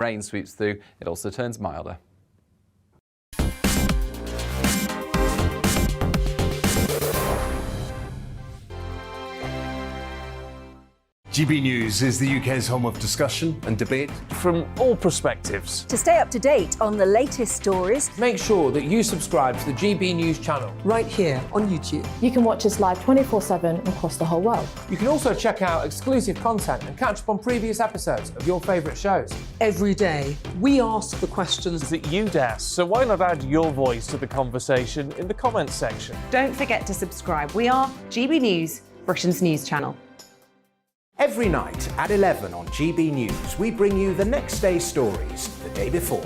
Rain sweeps through, it also turns milder. GB News is the UK's home of discussion and debate from all perspectives. To stay up to date on the latest stories, make sure that you subscribe to the GB News channel right here on YouTube. You can watch us live 24/7 across the whole world. You can also check out exclusive content and catch up on previous episodes of your favourite shows. Every day, we ask the questions that you'd ask, so why not add your voice to the conversation in the comments section? Don't forget to subscribe. We are GB News, Britain's news channel. Every night at 11 on GB News, we bring you the next day's stories the day before.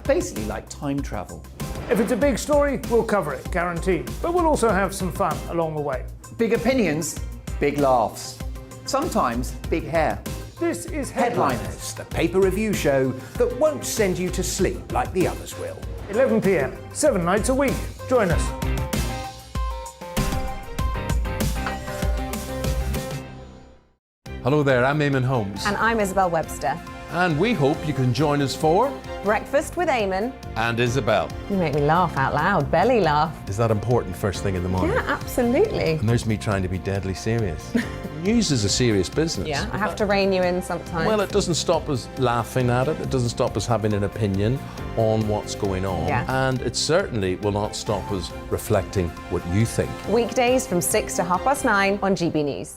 Basically like time travel. If it's a big story, we'll cover it, guaranteed. But we'll also have some fun along the way. Big opinions, big laughs. Sometimes big hair. This is Headliners, the paper review show that won't send you to sleep like the others will. 11 p.m, 7 nights a week. Join us. Hello there, I'm Eamon Holmes. And I'm Isabel Webster. And we hope you can join us for Breakfast with Eamon and Isabel. You make me laugh out loud, belly laugh. Is that important first thing in the morning? Yeah, absolutely. And there's me trying to be deadly serious. News is a serious business. Yeah, I have to rein you in sometimes. Well, it doesn't stop us laughing at it. It doesn't stop us having an opinion on what's going on. Yeah. And it certainly will not stop us reflecting what you think. Weekdays from 6 to 9:30 on GB News.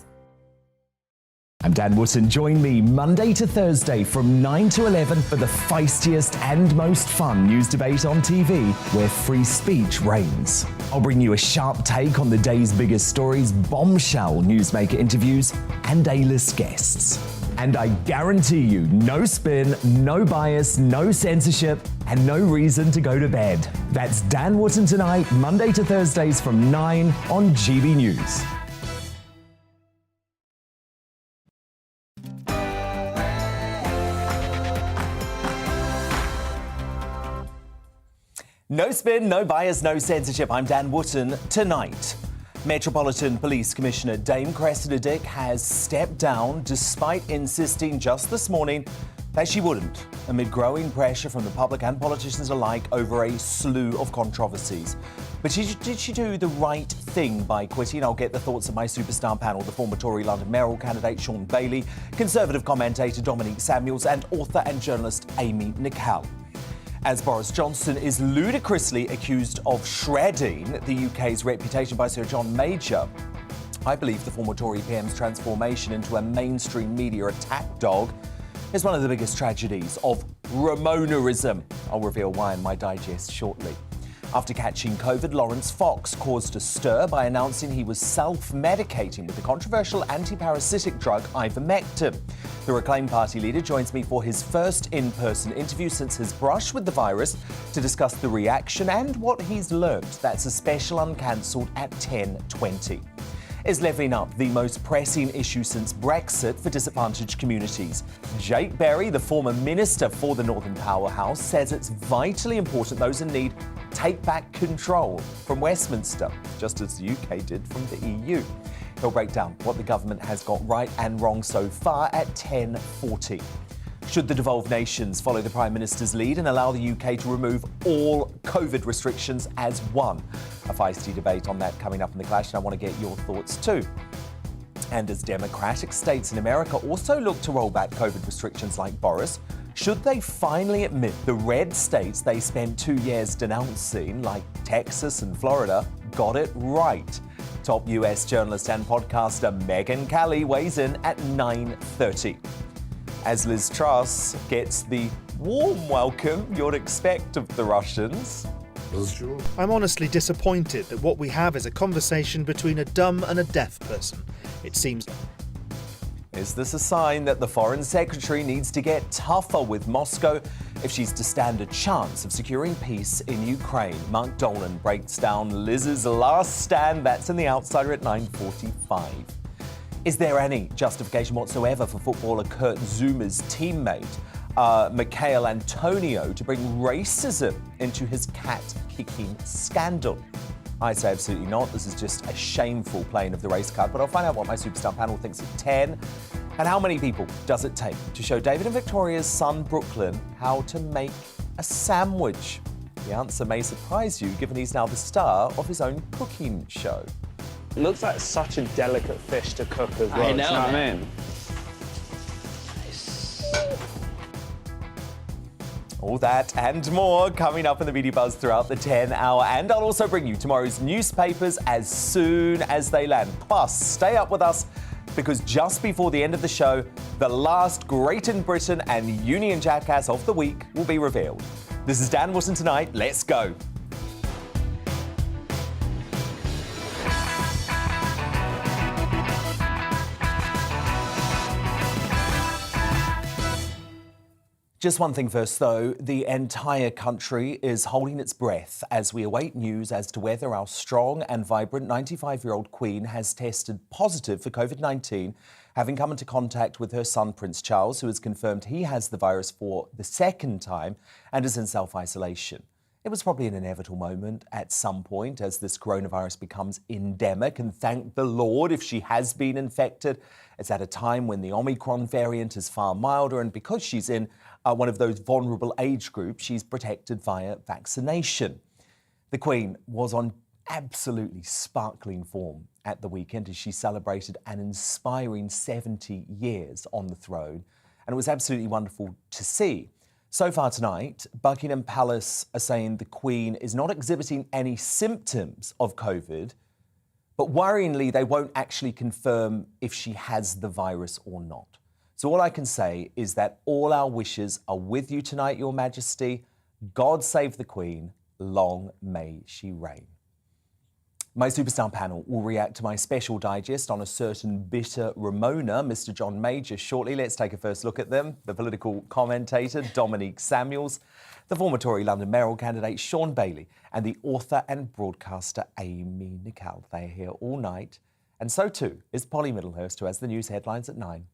I'm Dan Wootton. Join me Monday to Thursday from 9 to 11 for the feistiest and most fun news debate on TV, where free speech reigns. I'll bring you a sharp take on the day's biggest stories, bombshell newsmaker interviews, and A-list guests. And I guarantee you, no spin, no bias, no censorship, and no reason to go to bed. That's Dan Wootton tonight, Monday to Thursdays from 9 on GB News. No spin, no bias, no censorship. I'm Dan Wootton. Tonight, Metropolitan Police Commissioner Dame Cressida Dick has stepped down despite insisting just this morning that she wouldn't, amid growing pressure from the public and politicians alike over a slew of controversies. But did she do the right thing by quitting? I'll get the thoughts of my superstar panel, the former Tory London mayoral candidate Sean Bailey, Conservative commentator Dominique Samuels, and author and journalist Amy Nicol. As Boris Johnson is ludicrously accused of shredding the UK's reputation by Sir John Major, I believe the former Tory PM's transformation into a mainstream media attack dog is one of the biggest tragedies of Ramonerism. I'll reveal why in my digest shortly. After catching COVID, Lawrence Fox caused a stir by announcing he was self-medicating with the controversial anti-parasitic drug ivermectin. The Reclaim Party leader joins me for his first in-person interview since his brush with the virus to discuss the reaction and what he's learned. That's a special uncancelled at 10:20. Is levelling up the most pressing issue since Brexit for disadvantaged communities? Jake Berry, the former minister for the Northern Powerhouse, says it's vitally important those in need take back control from Westminster, just as the UK did from the EU. He'll break down what the government has got right and wrong so far at 10:40. Should the devolved nations follow the Prime Minister's lead and allow the UK to remove all COVID restrictions as one? A feisty debate on that coming up in The Clash, and I want to get your thoughts too. And as democratic states in America also look to roll back COVID restrictions like Boris, should they finally admit the red states they spent 2 years denouncing, like Texas and Florida, got it right? Top US journalist and podcaster Megyn Kelly weighs in at 9:30. As Liz Truss gets the warm welcome you'd expect of the Russians. Sure. I'm honestly disappointed that what we have is a conversation between a dumb and a deaf person. It seems... Is this a sign that the Foreign Secretary needs to get tougher with Moscow if she's to stand a chance of securing peace in Ukraine? Mark Dolan breaks down Liz's last stand. That's in The Outsider at 9:45. Is there any justification whatsoever for footballer Kurt Zuma's teammate, Michael Antonio, to bring racism into his cat-kicking scandal? I say absolutely not. This is just a shameful playing of the race card, but I'll find out what my superstar panel thinks at 10. And how many people does it take to show David and Victoria's son, Brooklyn, how to make a sandwich? The answer may surprise you, given he's now the star of his own cooking show. It looks like such a delicate fish to cook as well. I know, do you know what I man. mean? All that and more coming up in the Media Buzz throughout the 10 hour. And I'll also bring you tomorrow's newspapers as soon as they land. Plus, stay up with us because just before the end of the show, the last Great Britain and Union Jackass of the week will be revealed. This is Dan Wootton Tonight. Let's go. Just one thing first, though. The entire country is holding its breath as we await news as to whether our strong and vibrant 95-year-old Queen has tested positive for COVID-19, having come into contact with her son, Prince Charles, who has confirmed he has the virus for the second time and is in self-isolation. It was probably an inevitable moment at some point as this coronavirus becomes endemic, and thank the Lord if she has been infected. It's at a time when the Omicron variant is far milder, and because she's in one of those vulnerable age groups, she's protected via vaccination. The Queen was on absolutely sparkling form at the weekend as she celebrated an inspiring 70 years on the throne, and it was absolutely wonderful to see. So far tonight, Buckingham Palace are saying the Queen is not exhibiting any symptoms of COVID, but worryingly, they won't actually confirm if she has the virus or not. So all I can say is that all our wishes are with you tonight, Your Majesty. God save the Queen. Long may she reign. My superstar panel will react to my special digest on a certain bitter Ramona, Mr. John Major, shortly. Let's take a first look at them. The political commentator, Dominique Samuels, the former Tory London mayoral candidate, Sean Bailey, and the author and broadcaster, Amy Nicol. They are here all night. And so too is Polly Middlehurst, who has the news headlines at 9.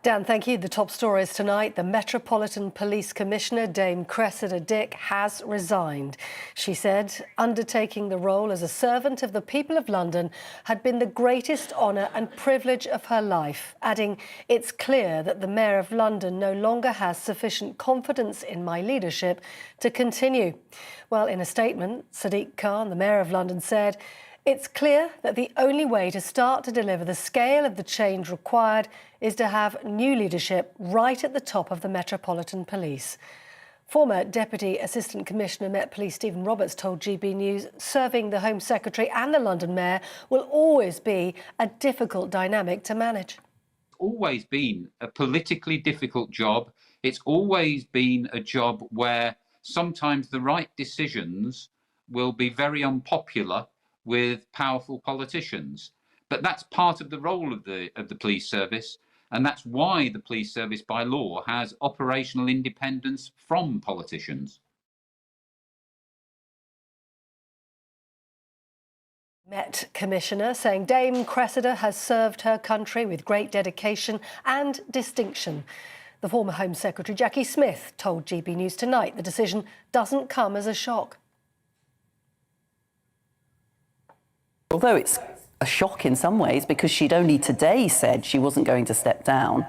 Dan, thank you. The top stories tonight. The Metropolitan Police Commissioner, Dame Cressida Dick, has resigned. She said undertaking the role as a servant of the people of London had been the greatest honour and privilege of her life, adding, "It's clear that the Mayor of London no longer has sufficient confidence in my leadership to continue." Well, in a statement, Sadiq Khan, the Mayor of London, said, "It's clear that the only way to start to deliver the scale of the change required is to have new leadership right at the top of the Metropolitan Police." Former Deputy Assistant Commissioner Met Police Stephen Roberts told GB News serving the Home Secretary and the London Mayor will always be a difficult dynamic to manage. Always been a politically difficult job. It's always been a job where sometimes the right decisions will be very unpopular with powerful politicians. But that's part of the role of the police service, and that's why the police service by law has operational independence from politicians. Met Commissioner saying Dame Cressida has served her country with great dedication and distinction. The former Home Secretary Jackie Smith told GB News tonight the decision doesn't come as a shock. Although it's a shock in some ways because she'd only today said she wasn't going to step down,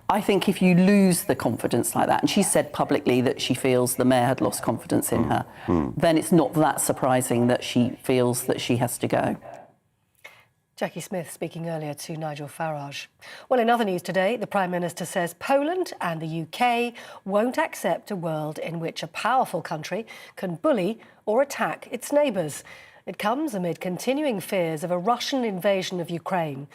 I think if you lose the confidence like that, and she said publicly that she feels the Mayor had lost confidence in her, then it's not that surprising that she feels that she has to go. Jackie Smith speaking earlier to Nigel Farage. Well, in other news today, the Prime Minister says Poland and the UK won't accept a world in which a powerful country can bully or attack its neighbours. It comes amid continuing fears of a Russian invasion of Ukraine.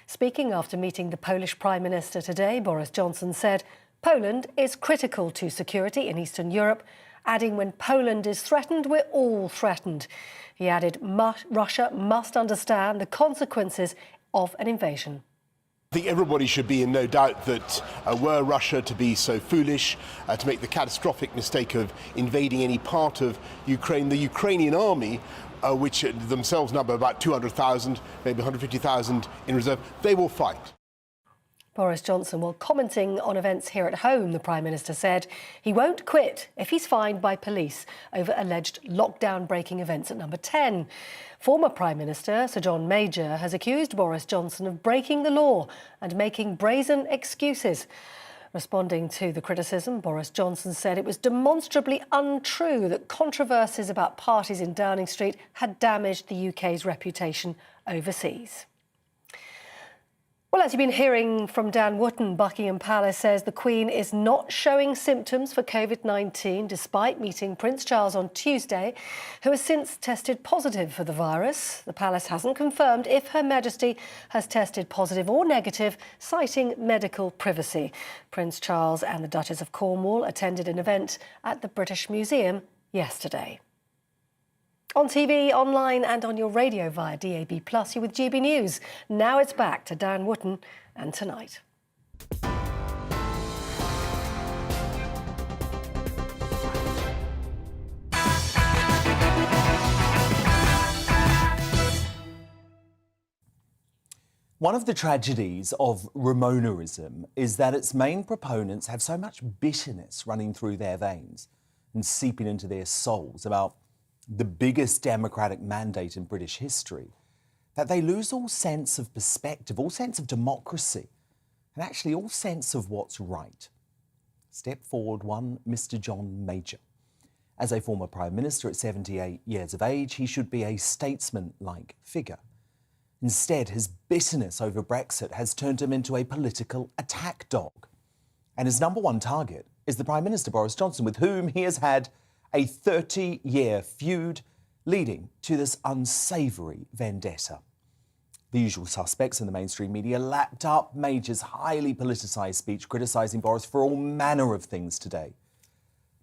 Speaking after meeting the Polish Prime Minister today, Boris Johnson said Poland is critical to security in Eastern Europe, adding when Poland is threatened, we're all threatened. He added Russia must understand the consequences of an invasion. I think everybody should be in no doubt that were Russia to be so foolish to make the catastrophic mistake of invading any part of Ukraine, the Ukrainian army, which themselves number about 200,000, maybe 150,000 in reserve, they will fight. Boris Johnson, while commenting on events here at home, the Prime Minister said he won't quit if he's fined by police over alleged lockdown-breaking events at Number 10. Former Prime Minister Sir John Major has accused Boris Johnson of breaking the law and making brazen excuses. Responding to the criticism, Boris Johnson said it was demonstrably untrue that controversies about parties in Downing Street had damaged the UK's reputation overseas. Well, as you've been hearing from Dan Wootton, Buckingham Palace says the Queen is not showing symptoms for COVID-19 despite meeting Prince Charles on Tuesday, who has since tested positive for the virus. The Palace hasn't confirmed if Her Majesty has tested positive or negative, citing medical privacy. Prince Charles and the Duchess of Cornwall attended an event at the British Museum yesterday. On TV, online and on your radio via DAB+, you're with GB News. Now it's back to Dan Wootton and Tonight. One of the tragedies of Remonerism is that its main proponents have so much bitterness running through their veins and seeping into their souls about the biggest democratic mandate in British history, that they lose all sense of perspective, all sense of democracy, and actually all sense of what's right. Step forward one Mr. John Major. As a former Prime Minister at 78 years of age, he should be a statesman-like figure. Instead, his bitterness over Brexit has turned him into a political attack dog. And his number one target is the Prime Minister, Boris Johnson, with whom he has had a 30-year feud leading to this unsavoury vendetta. The usual suspects in the mainstream media lapped up Major's highly politicised speech criticising Boris for all manner of things today.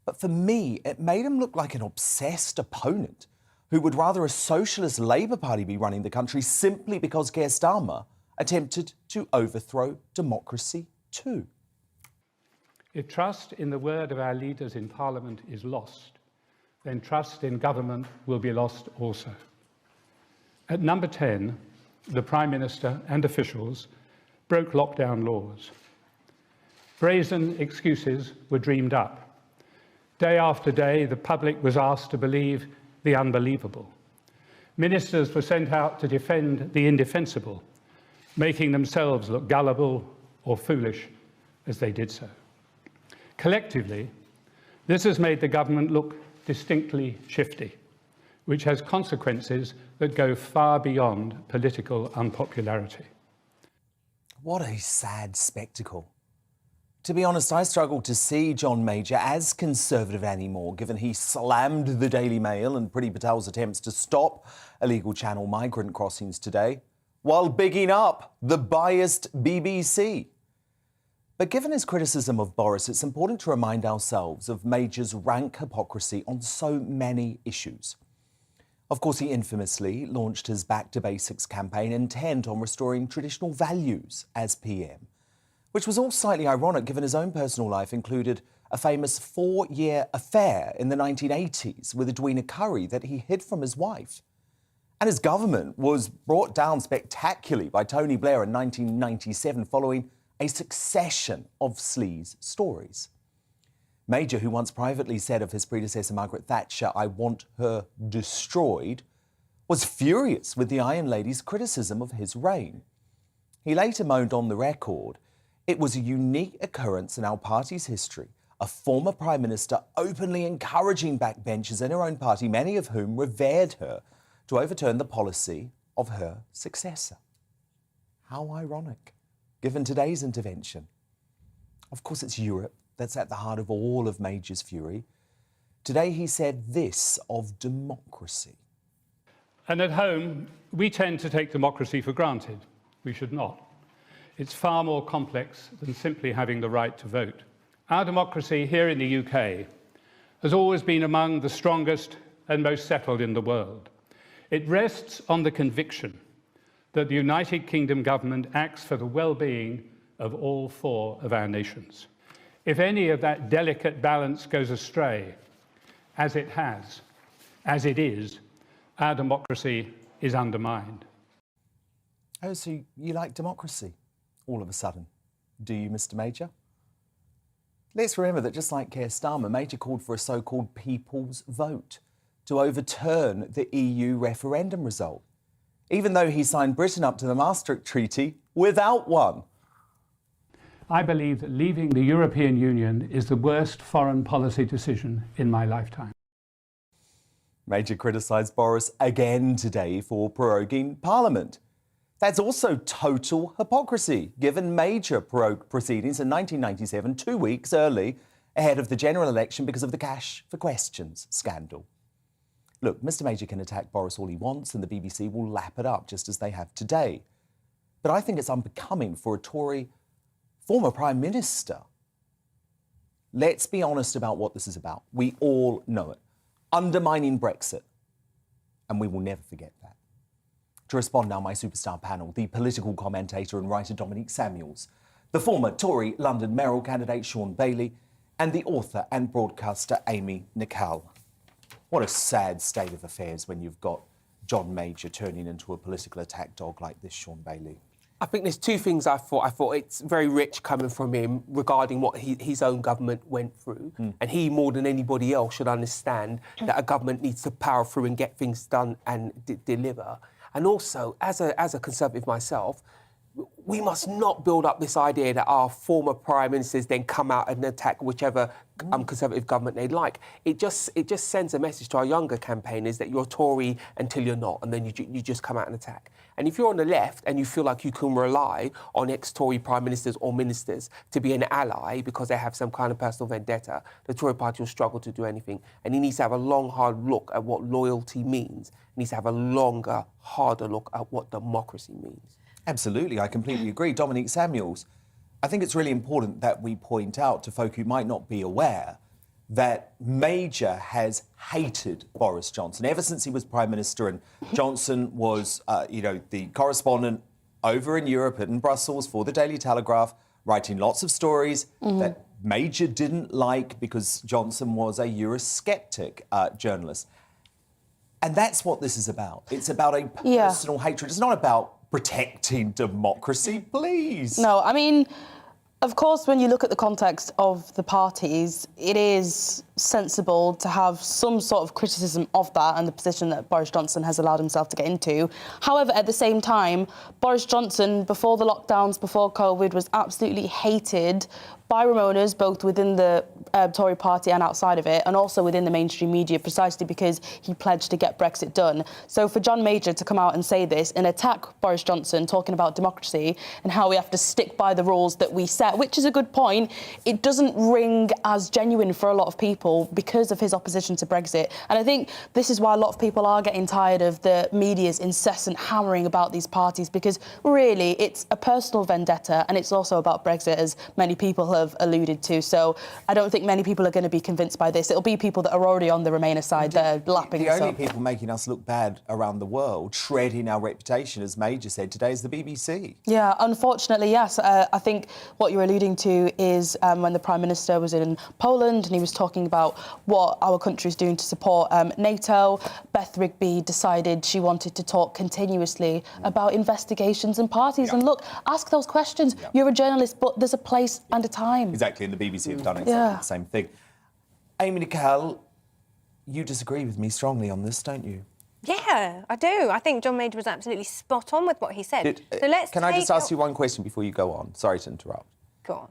But for me, it made him look like an obsessed opponent who would rather a socialist Labour Party be running the country simply because Keir Starmer attempted to overthrow democracy too. If trust in the word of our leaders in Parliament is lost, then trust in government will be lost also. At Number 10, the Prime Minister and officials broke lockdown laws. Brazen excuses were dreamed up. Day after day, the public was asked to believe the unbelievable. Ministers were sent out to defend the indefensible, making themselves look gullible or foolish as they did so. Collectively, this has made the government look distinctly shifty, which has consequences that go far beyond political unpopularity. What a sad spectacle. To be honest, I struggle to see John Major as Conservative anymore, given he slammed the Daily Mail and Priti Patel's attempts to stop illegal Channel migrant crossings today, while bigging up the biased BBC. But given his criticism of Boris, it's important to remind ourselves of Major's rank hypocrisy on so many issues. Of course, he infamously launched his Back to Basics campaign intent on restoring traditional values as PM, which was all slightly ironic given his own personal life included a famous 4-year affair in the 1980s with Edwina Currie that he hid from his wife. And his government was brought down spectacularly by Tony Blair in 1997 following a succession of sleaze stories. Major, who once privately said of his predecessor Margaret Thatcher, "I want her destroyed," was furious with the Iron Lady's criticism of his reign. He later moaned on the record, "It was a unique occurrence in our party's history, a former Prime Minister openly encouraging backbenchers in her own party, many of whom revered her, to overturn the policy of her successor." How ironic, given today's intervention. Of course, it's Europe that's at the heart of all of Major's fury. Today he said this of democracy. And at home, we tend to take democracy for granted. We should not. It's far more complex than simply having the right to vote. Our democracy here in the UK has always been among the strongest and most settled in the world. It rests on the conviction that the United Kingdom government acts for the well-being of all 4 of our nations. If any of that delicate balance goes astray, as it has, as it is, our democracy is undermined. Oh, so you like democracy all of a sudden? Do you, Mr Major? Let's remember that just like Keir Starmer, Major called for a so-called people's vote to overturn the EU referendum result, even though he signed Britain up to the Maastricht Treaty without one. I believe that leaving the European Union is the worst foreign policy decision in my lifetime. Major criticised Boris again today for proroguing Parliament. That's also total hypocrisy, given Major prorogued proceedings in 1997, 2 weeks early, ahead of the general election because of the Cash for Questions scandal. Look, Mr Major can attack Boris all he wants and the BBC will lap it up just as they have today. But I think it's unbecoming for a Tory former Prime Minister. Let's be honest about what this is about. We all know it. Undermining Brexit. And we will never forget that. To respond now, my superstar panel, the political commentator and writer Dominique Samuels, the former Tory London mayoral candidate Sean Bailey, and the author and broadcaster Amy Nicol. What a sad state of affairs when you've got John Major turning into a political attack dog like this, Sean Bailey. I think there's two things I thought it's very rich coming from him regarding what his own government went through. And he, more than anybody else, should understand that a government needs to power through and get things done and deliver. And also, as a Conservative myself, we must not build up this idea that our former Prime Ministers then come out and attack whichever Conservative government they like. It just sends a message to our younger campaigners that you're Tory until you're not, and then you just come out and attack. And if you're on the left and you feel like you can rely on ex-Tory Prime Ministers or ministers to be an ally because they have some kind of personal vendetta, the Tory party will struggle to do anything. And he needs to have a long, hard look at what loyalty means. He needs to have a longer, harder look at what democracy means. Absolutely, I completely agree. Dominique Samuels, I think it's really important that we point out to folk who might not be aware that Major has hated Boris Johnson ever since he was Prime Minister, and Johnson was, the correspondent over in Europe and in Brussels for the Daily Telegraph, writing lots of stories that Major didn't like because Johnson was a Eurosceptic journalist. And that's what this is about. It's about a personal hatred. It's not about protecting democracy, please. No, I mean, of course, when you look at the context of the parties, it is sensible to have some sort of criticism of that and the position that Boris Johnson has allowed himself to get into. However, at the same time, Boris Johnson, before the lockdowns, before COVID, was absolutely hated by Remoaners, both within the Tory party and outside of it, and also within the mainstream media, precisely because he pledged to get Brexit done. So for John Major to come out and say this and attack Boris Johnson, talking about democracy and how we have to stick by the rules that we set, which is a good point, it doesn't ring as genuine for a lot of people because of his opposition to Brexit. And I think this is why a lot of people are getting tired of the media's incessant hammering about these parties, because really it's a personal vendetta and it's also about Brexit, as many people have alluded to. So I don't think many people are going to be convinced by this. It'll be people that are already on the Remainer side that are lapping this up. The only people making us look bad around the world, shredding our reputation, as Major said today, is the BBC. Yeah, unfortunately, yes. I think what you're alluding to is when the Prime Minister was in Poland and he was talking about what our country is doing to support NATO. Beth Rigby decided she wanted to talk continuously about investigations and parties. And look, ask those questions. You're a journalist, but there's a place and a time. Exactly, and the BBC have done exactly the same thing. Amy Nicol, you disagree with me strongly on this, don't you? Yeah, I do. I think John Major was absolutely spot on with what he said. Can I just ask you one question before you go on? Sorry to interrupt. Go on.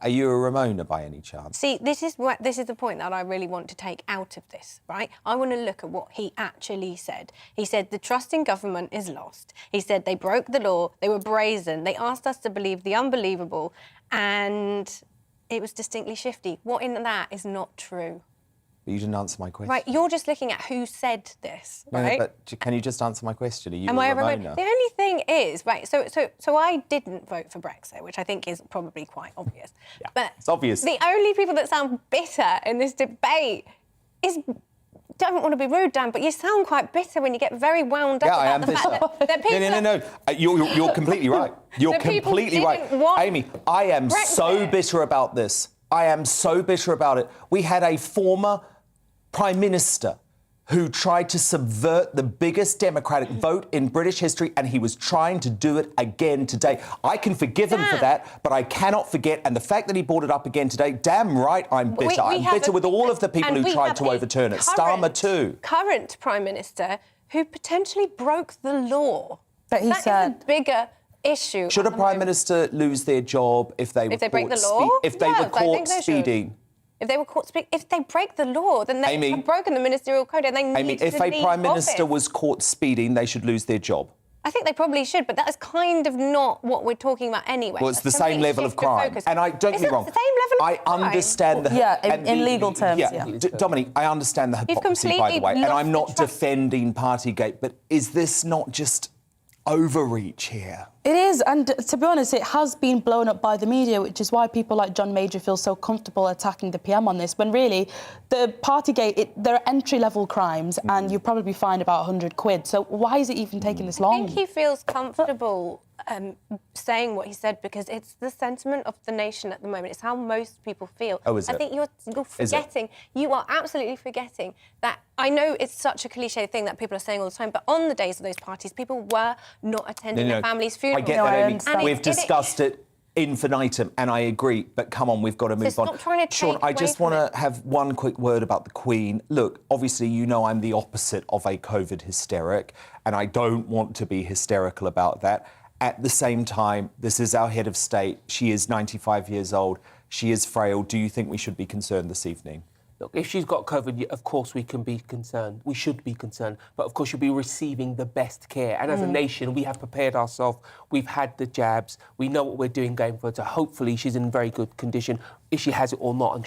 Are you a Ramona by any chance? See, this is the point that I really want to take out of this, right? I want to look at what he actually said. He said the trust in government is lost. He said they broke the law, they were brazen, they asked us to believe the unbelievable, and it was distinctly shifty. What in that is not true? But you didn't answer my question. Right, you're just looking at who said this, right? No, but can you just answer my question? Are you Am I a a Ramona? Ramona? The only thing is, right, so I didn't vote for Brexit, which I think is probably quite obvious. Yeah, but it's obvious. The only people that sound bitter in this debate don't want to be rude, Dan, but you sound quite bitter when you get very wound up about the fact that people... No. You're completely right. You're completely right. Amy, I am Brexit. so bitter about this. I am so bitter about it. We had a former Prime Minister who tried to subvert the biggest Democratic vote in British history, and he was trying to do it again today. I can forgive him for that, but I cannot forget, and the fact that he brought it up again today, damn right I'm bitter. I'm bitter with all of the people who tried to overturn it. Starmer too. Current Prime Minister who potentially broke the law. But he said... Is a bigger issue. Should a Prime Minister lose their job if they break the law? If they were caught speeding? If they were caught speaking, if they break the law, then they have broken the ministerial code and they need to leave if a Prime Minister office. was caught speeding, they should lose their job. I think they probably should, but that is kind of not what we're talking about anyway. Well, it's the same level of crime. And I don't get me wrong. It's the same level of crime. I understand the... Yeah, in legal terms, yeah. Dominique, I understand the hypocrisy, by the way, and I'm not defending Partygate, but is this not just overreach here? It is, and to be honest, it has been blown up by the media, which is why people like John Major feel so comfortable attacking the PM on this, when really, the Partygate, they're entry-level crimes, and you probably find about 100 quid, so why is it even taking this long? I think he feels comfortable saying what he said because it's the sentiment of the nation at the moment. It's how most people feel. Oh, is it? I think you're forgetting, you are absolutely forgetting that. I know it's such a cliche thing that people are saying all the time, but on the days of those parties, people were not attending their families' funerals. I get that, Amy. We've discussed it infinitum, and I agree, but come on, we've got to move on. Stop trying to Sean, take I just away want to have one quick word about the Queen. Look, obviously, you know I'm the opposite of a COVID hysteric, and I don't want to be hysterical about that. At the same time, this is our head of state. She is 95 years old. She is frail. Do you think we should be concerned this evening? Look, if she's got COVID, of course we can be concerned. We should be concerned. But of course she'll be receiving the best care. And as a nation, we have prepared ourselves. We've had the jabs. We know what we're doing going forward. So hopefully she's in very good condition, if she has it or not. And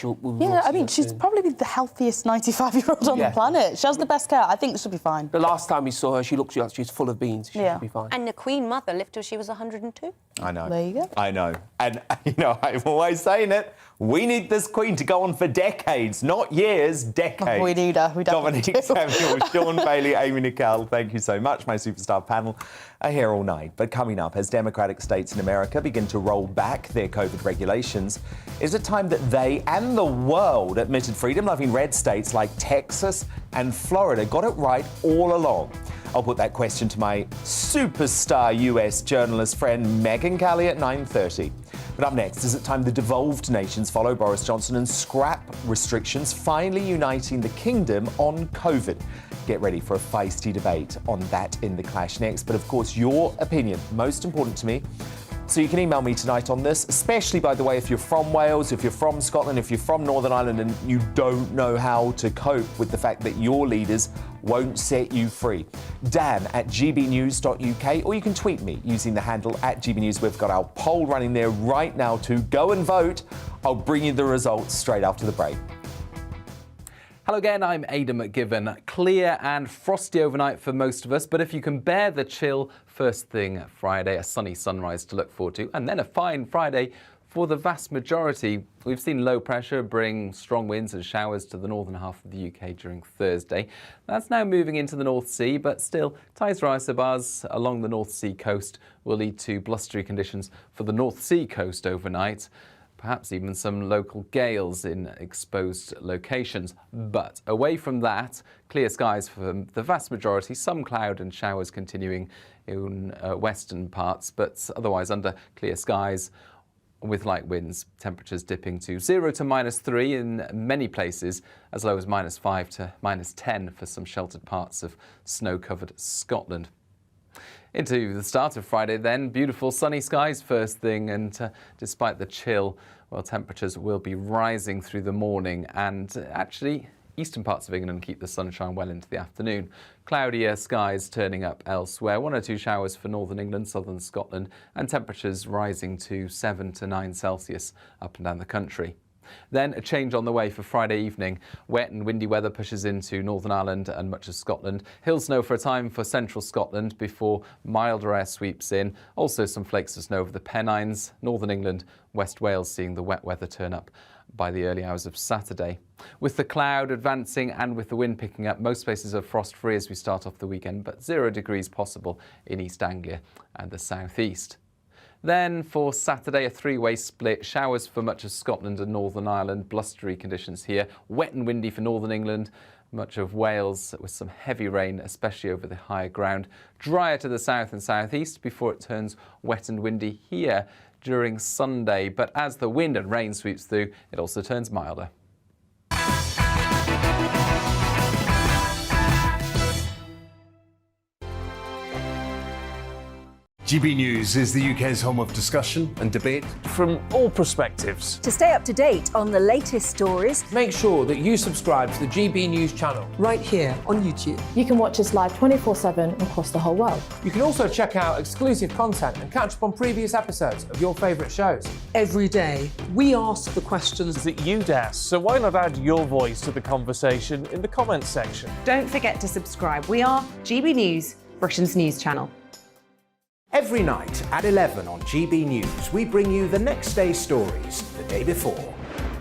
I mean, she's probably the healthiest 95-year-old on the planet. She has the best care. I think she'll be fine. The last time we saw her, she looked like she was full of beans. She should be fine. And the Queen Mother lived till she was 102. I know. There you go. I know. And, you know, I'm always saying it. We need this Queen to go on for decades, not years, decades. We need her. We Dominique Samuel, Sean Bailey, Amy Nicole, thank you so much. My superstar panel are here all night. But coming up, as Democratic states in America begin to roll back their COVID regulations, is it time that they and the world admitted freedom-loving red states like Texas and Florida got it right all along? I'll put that question to my superstar US journalist friend Megan Kelly at 9:30. But up next, is it time the devolved nations follow Boris Johnson and scrap restrictions, finally uniting the kingdom on COVID? Get ready for a feisty debate on that in The Clash next. But of course, your opinion, most important to me. So you can email me tonight on this, especially, by the way, if you're from Wales, if you're from Scotland, if you're from Northern Ireland and you don't know how to cope with the fact that your leaders won't set you free. dan@gbnews.uk, or you can tweet me using the handle @gbnews. We've got our poll running there right now to go and vote. I'll bring you the results straight after the break. Hello again, I'm Aidan McGibbon. Clear and frosty overnight for most of us, but if you can bear the chill, first thing Friday, a sunny sunrise to look forward to, and then a fine Friday for the vast majority. We've seen low pressure bring strong winds and showers to the northern half of the UK during Thursday. That's now moving into the North Sea, but still, tides or isobars along the North Sea coast will lead to blustery conditions for the North Sea coast overnight. Perhaps even some local gales in exposed locations. But away from that, clear skies for the vast majority, some cloud and showers continuing in western parts, but otherwise under clear skies with light winds, temperatures dipping to 0 to -3 in many places, as low as -5 to -10 for some sheltered parts of snow-covered Scotland. Into the start of Friday then, beautiful sunny skies first thing, and despite the chill, well, temperatures will be rising through the morning, and actually eastern parts of England keep the sunshine well into the afternoon. Cloudier skies turning up elsewhere, 1 or 2 showers for northern England, southern Scotland, and temperatures rising to 7 to 9 Celsius up and down the country. Then a change on the way for Friday evening. Wet and windy weather pushes into Northern Ireland and much of Scotland. Hill snow for a time for central Scotland before milder air sweeps in. Also some flakes of snow over the Pennines. Northern England, West Wales seeing the wet weather turn up by the early hours of Saturday. With the cloud advancing and with the wind picking up, most places are frost-free as we start off the weekend, but 0 degrees possible in East Anglia and the southeast. Then for Saturday, a 3-way split. Showers for much of Scotland and Northern Ireland. Blustery conditions here. Wet and windy for Northern England. Much of Wales with some heavy rain, especially over the higher ground. Drier to the south and southeast before it turns wet and windy here during Sunday. But as the wind and rain sweeps through, it also turns milder. GB News is the UK's home of discussion and debate from all perspectives. To stay up to date on the latest stories, Make sure that you subscribe to the GB News channel right here on YouTube. You can watch us live 24/7 across the whole world. You can also check out exclusive content and catch up on previous episodes of your favourite shows. Every day, we ask the questions That you'd ask, so why not add your voice to the conversation in the comments section? Don't forget to subscribe. We are GB News, Britain's news channel. Every night at 11 on GB News, we bring you the next day's stories the day before.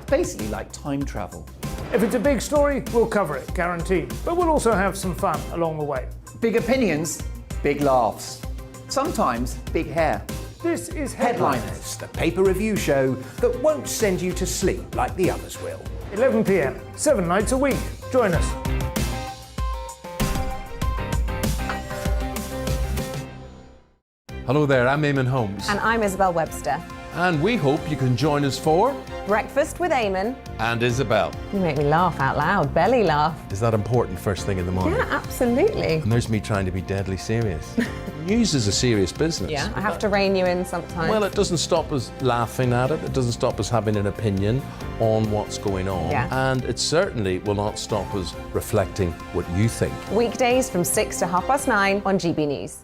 Basically like time travel. If it's a big story, we'll cover it, guaranteed. But we'll also have some fun along the way. Big opinions, big laughs. Sometimes big hair. This is Headliners, the paper review show that won't send you to sleep like the others will. 11 p.m, 7 nights a week. Join us. Hello there, I'm Eamon Holmes. And I'm Isabel Webster. And we hope you can join us for Breakfast with Eamon. And Isabel. You make me laugh out loud, belly laugh. Is that important first thing in the morning? Yeah, absolutely. And there's me trying to be deadly serious. News is a serious business. Yeah, I have to rein you in sometimes. Well, it doesn't stop us laughing at it. It doesn't stop us having an opinion on what's going on. Yeah. And it certainly will not stop us reflecting what you think. Weekdays from 6 to 9:30 on GB News.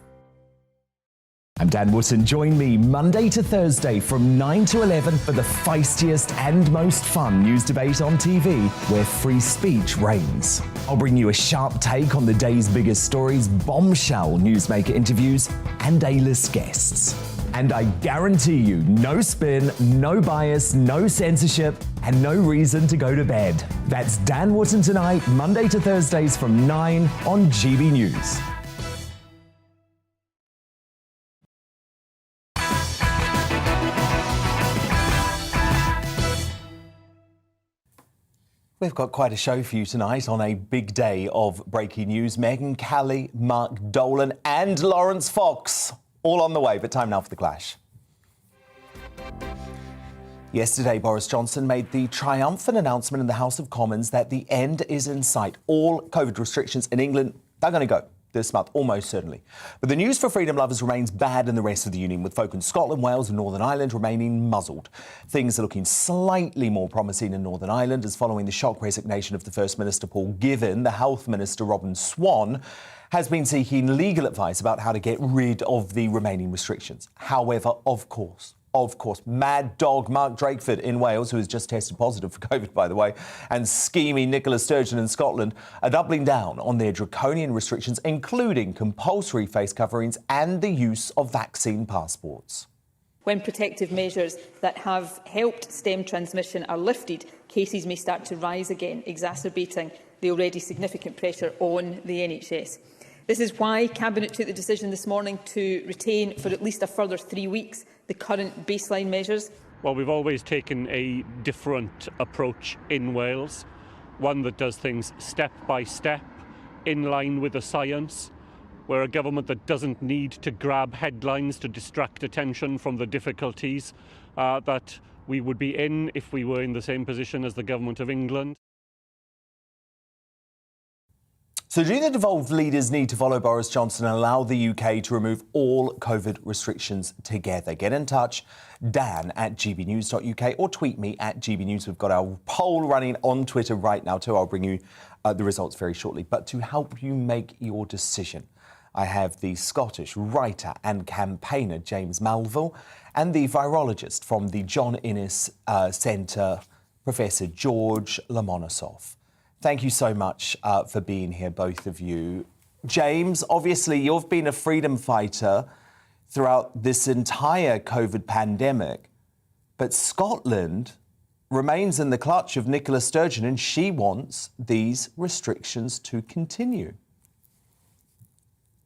I'm Dan Wootton. Join me Monday to Thursday from 9 to 11 for the feistiest and most fun news debate on TV, where free speech reigns. I'll bring you a sharp take on the day's biggest stories, bombshell newsmaker interviews, and A-list guests. And I guarantee you, no spin, no bias, no censorship, and no reason to go to bed. That's Dan Wootton tonight, Monday to Thursdays from 9 on GB News. We've got quite a show for you tonight on a big day of breaking news. Megyn Kelly, Mark Dolan and Lawrence Fox all on the way, but time now for the clash. Yesterday, Boris Johnson made the triumphant announcement in the House of Commons that the end is in sight. All COVID restrictions in England, they're going to go this month, almost certainly. But the news for freedom lovers remains bad in the rest of the Union, with folk in Scotland, Wales and Northern Ireland remaining muzzled. Things are looking slightly more promising in Northern Ireland, as following the shock resignation of the First Minister Paul Givan, the Health Minister Robin Swan has been seeking legal advice about how to get rid of the remaining restrictions. However, of course, Mad Dog Mark Drakeford in Wales, who has just tested positive for COVID, by the way, and scheming Nicola Sturgeon in Scotland are doubling down on their draconian restrictions, including compulsory face coverings and the use of vaccine passports. When protective measures that have helped stem transmission are lifted, cases may start to rise again, exacerbating the already significant pressure on the NHS. This is why Cabinet took the decision this morning to retain for at least a further 3 weeks the current baseline measures. Well, we've always taken a different approach in Wales, one that does things step by step, in line with the science. We're a government that doesn't need to grab headlines to distract attention from the difficulties that we would be in if we were in the same position as the Government of England. So do the devolved leaders need to follow Boris Johnson and allow the UK to remove all COVID restrictions together? Get in touch, Dan at gbnews.uk, or tweet me at gbnews. We've got our poll running on Twitter right now too. I'll bring you the results very shortly. But to help you make your decision, I have the Scottish writer and campaigner James Melville and the virologist from the John Innes Centre, Professor George Lomonosov. Thank you so much for being here, both of you. James, obviously, you've been a freedom fighter throughout this entire COVID pandemic, but Scotland remains in the clutch of Nicola Sturgeon, and she wants these restrictions to continue.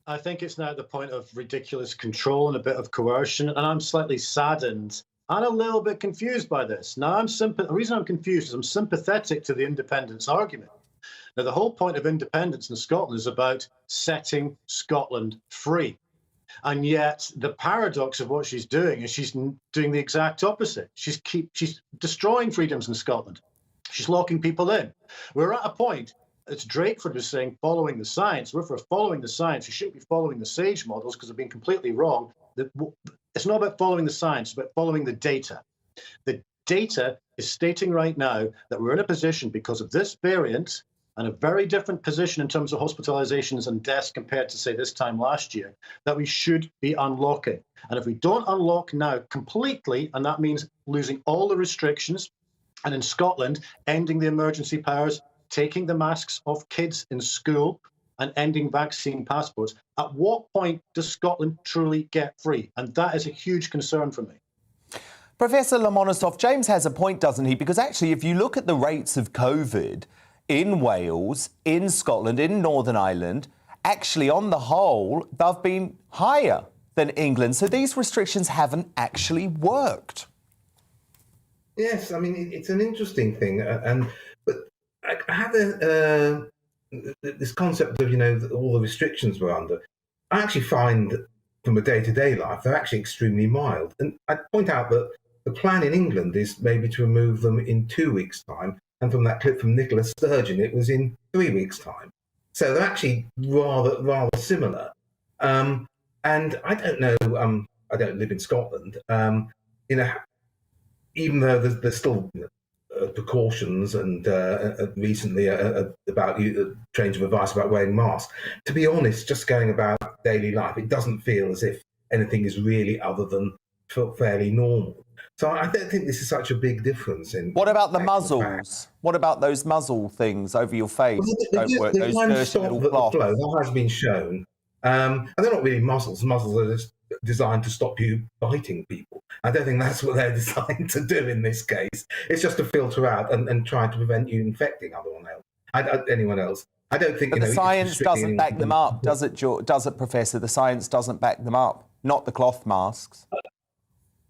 I think it's now at the point of ridiculous control and a bit of coercion, and I'm slightly saddened and a little bit confused by this. Now, the reason I'm confused is I'm sympathetic to the independence argument. Now, the whole point of independence in Scotland is about setting Scotland free. And yet the paradox of what she's doing is she's doing the exact opposite. She's destroying freedoms in Scotland. She's locking people in. We're at a point, as Drakeford was saying, following the science. If we're following the science, we shouldn't be following the SAGE models because they've been completely wrong. It's not about following the science, it's about following the data. The data is stating right now that we're in a position, because of this variant, and a very different position in terms of hospitalizations and deaths compared to, say, this time last year, that we should be unlocking. And if we don't unlock now completely, and that means losing all the restrictions, and in Scotland, ending the emergency powers, taking the masks off kids in school, and ending vaccine passports, at what point does Scotland truly get free? And that is a huge concern for me. Professor Lomonosov, James has a point, doesn't he? Because actually, if you look at the rates of COVID in Wales, in Scotland, in Northern Ireland, actually, on the whole, they've been higher than England. So these restrictions haven't actually worked. Yes, I mean, it's an interesting thing. But I have this concept of, that all the restrictions we're under. I actually find that from a day-to-day life, they're actually extremely mild. And I'd point out that the plan in England is maybe to remove them in 2 weeks' time. And from that clip from Nicola Sturgeon, it was in 3 weeks' time. So they're actually rather similar. And I don't know, I don't live in Scotland, even though there's still precautions and recently about a change of advice about wearing masks. To be honest, just going about daily life, it doesn't feel as if anything is really other than fairly normal. So I don't think this is such a big difference. What about the muzzles? What about those muzzle things over your face? Well, don't work. Those dirty little cloths. That has been shown. And they're not really muzzles. Muzzles are just designed to stop you biting people. I don't think that's what they're designed to do in this case. It's just to filter out and try to prevent you infecting anyone else. I don't think. But the science doesn't back them up, does it, Professor? The science doesn't back them up. Not the cloth masks.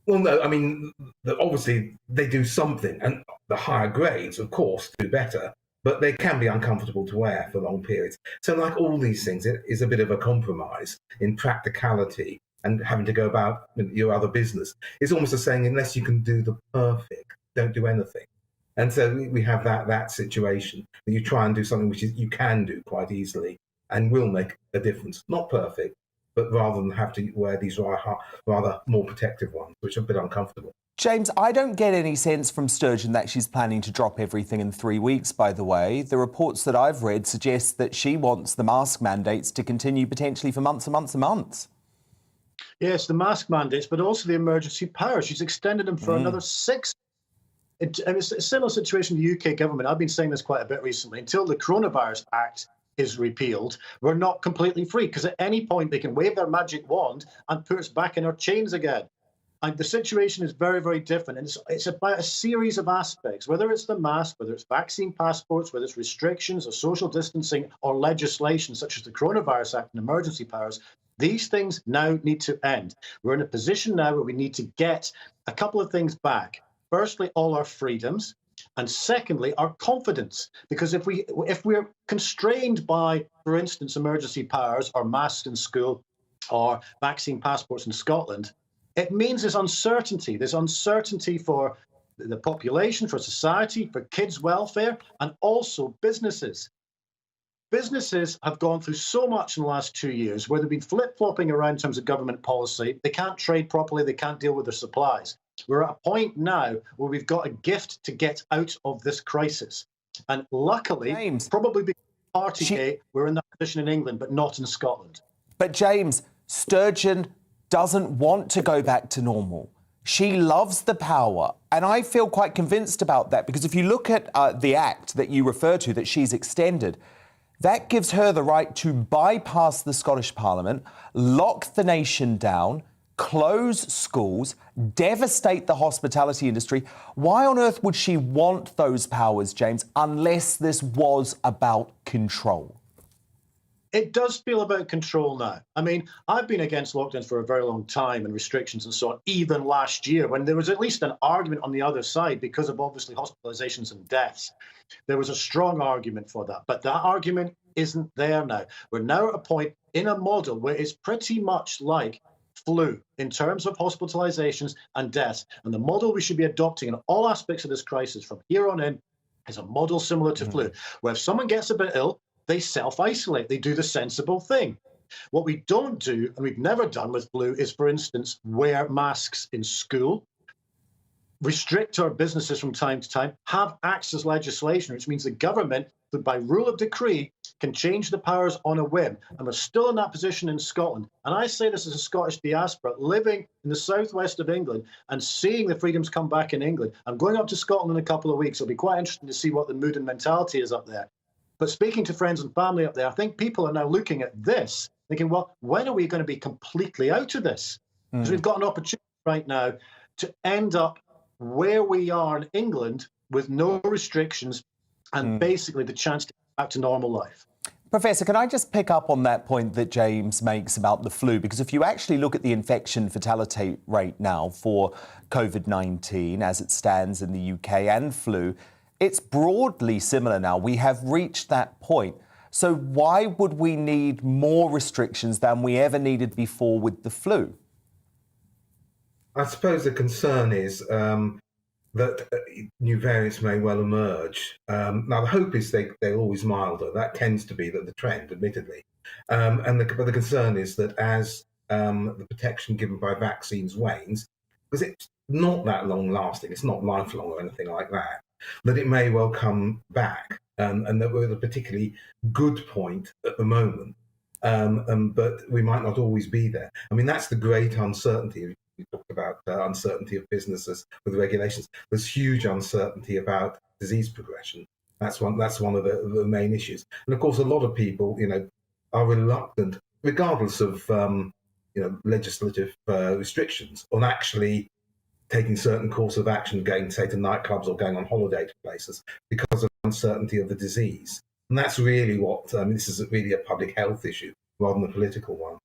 Well, no, I mean, obviously they do something, and the higher grades, of course, do better, but they can be uncomfortable to wear for long periods. So like all these things, it is a bit of a compromise in practicality and having to go about your other business. It's almost a saying, unless you can do the perfect, don't do anything. And so we have that situation, that you try and do something which you can do quite easily and will make a difference. Not perfect, but rather than have to wear these rather more protective ones, which are a bit uncomfortable. James, I don't get any sense from Sturgeon that she's planning to drop everything in 3 weeks, by the way. The reports that I've read suggest that she wants the mask mandates to continue potentially for months and months and months. Yes, the mask mandates, but also the emergency powers. She's extended them for another 6. It's a similar situation with the UK government. I've been saying this quite a bit recently. Until the Coronavirus Act is repealed, we're not completely free, because at any point they can wave their magic wand and put us back in our chains again. And the situation is very, very different. And it's about a series of aspects, whether it's the mask, whether it's vaccine passports, whether it's restrictions or social distancing or legislation such as the Coronavirus Act and emergency powers. These things now need to end. We're in a position now where we need to get a couple of things back. Firstly, all our freedoms. And secondly, our confidence, because if we're constrained by, for instance, emergency powers or masks in school or vaccine passports in Scotland, it means there's uncertainty. There's uncertainty for the population, for society, for kids' welfare, and also businesses. Businesses have gone through so much in the last 2 years where they've been flip-flopping around in terms of government policy. They can't trade properly. They can't deal with their supplies. We're at a point now where we've got a gift to get out of this crisis. And luckily, probably because of Partygate, we're in that position in England, but not in Scotland. But James, Sturgeon doesn't want to go back to normal. She loves the power. And I feel quite convinced about that, because if you look at the act that you refer to that she's extended, that gives her the right to bypass the Scottish Parliament, lock the nation down, close schools, devastate the hospitality industry. Why on earth would she want those powers, James, unless this was about control? It does feel about control now. I mean, I've been against lockdowns for a very long time and restrictions and so on, even last year when there was at least an argument on the other side because of obviously hospitalizations and deaths. There was a strong argument for that, but that argument isn't there now. We're now at a point in a model where it's pretty much like flu in terms of hospitalizations and deaths. And the model we should be adopting in all aspects of this crisis from here on in is a model similar to flu, where if someone gets a bit ill, they self-isolate. They do the sensible thing. What we don't do, and we've never done with flu, is, for instance, wear masks in school, restrict our businesses from time to time, have access legislation, which means the government, by rule of decree, can change the powers on a whim. And we're still in that position in Scotland. And I say this as a Scottish diaspora, living in the southwest of England and seeing the freedoms come back in England. I'm going up to Scotland in a couple of weeks. It'll be quite interesting to see what the mood and mentality is up there. But speaking to friends and family up there, I think people are now looking at this, thinking, well, when are we going to be completely out of this? Because we've got an opportunity right now to end up where we are in England with no restrictions and basically the chance to get back to normal life. Professor, can I just pick up on that point that James makes about the flu? Because if you actually look at the infection fatality rate now for COVID-19 as it stands in the UK and flu, it's broadly similar now. We have reached that point. So why would we need more restrictions than we ever needed before with the flu? I suppose the concern is that new variants may well emerge. Now, the hope is they're always milder. That tends to be the trend, admittedly. But the concern is that as the protection given by vaccines wanes, because it's not that long-lasting, it's not lifelong or anything like that, that it may well come back, and that we're at a particularly good point at the moment, but we might not always be there. I mean, that's the great uncertainty. We talked about uncertainty of businesses with regulations. There's huge uncertainty about disease progression. That's one of the main issues. And of course, a lot of people, are reluctant, regardless of legislative restrictions, on actually taking certain course of action, going, say, to nightclubs or going on holiday to places because of uncertainty of the disease. And that's really what, this is really a public health issue rather than a political one.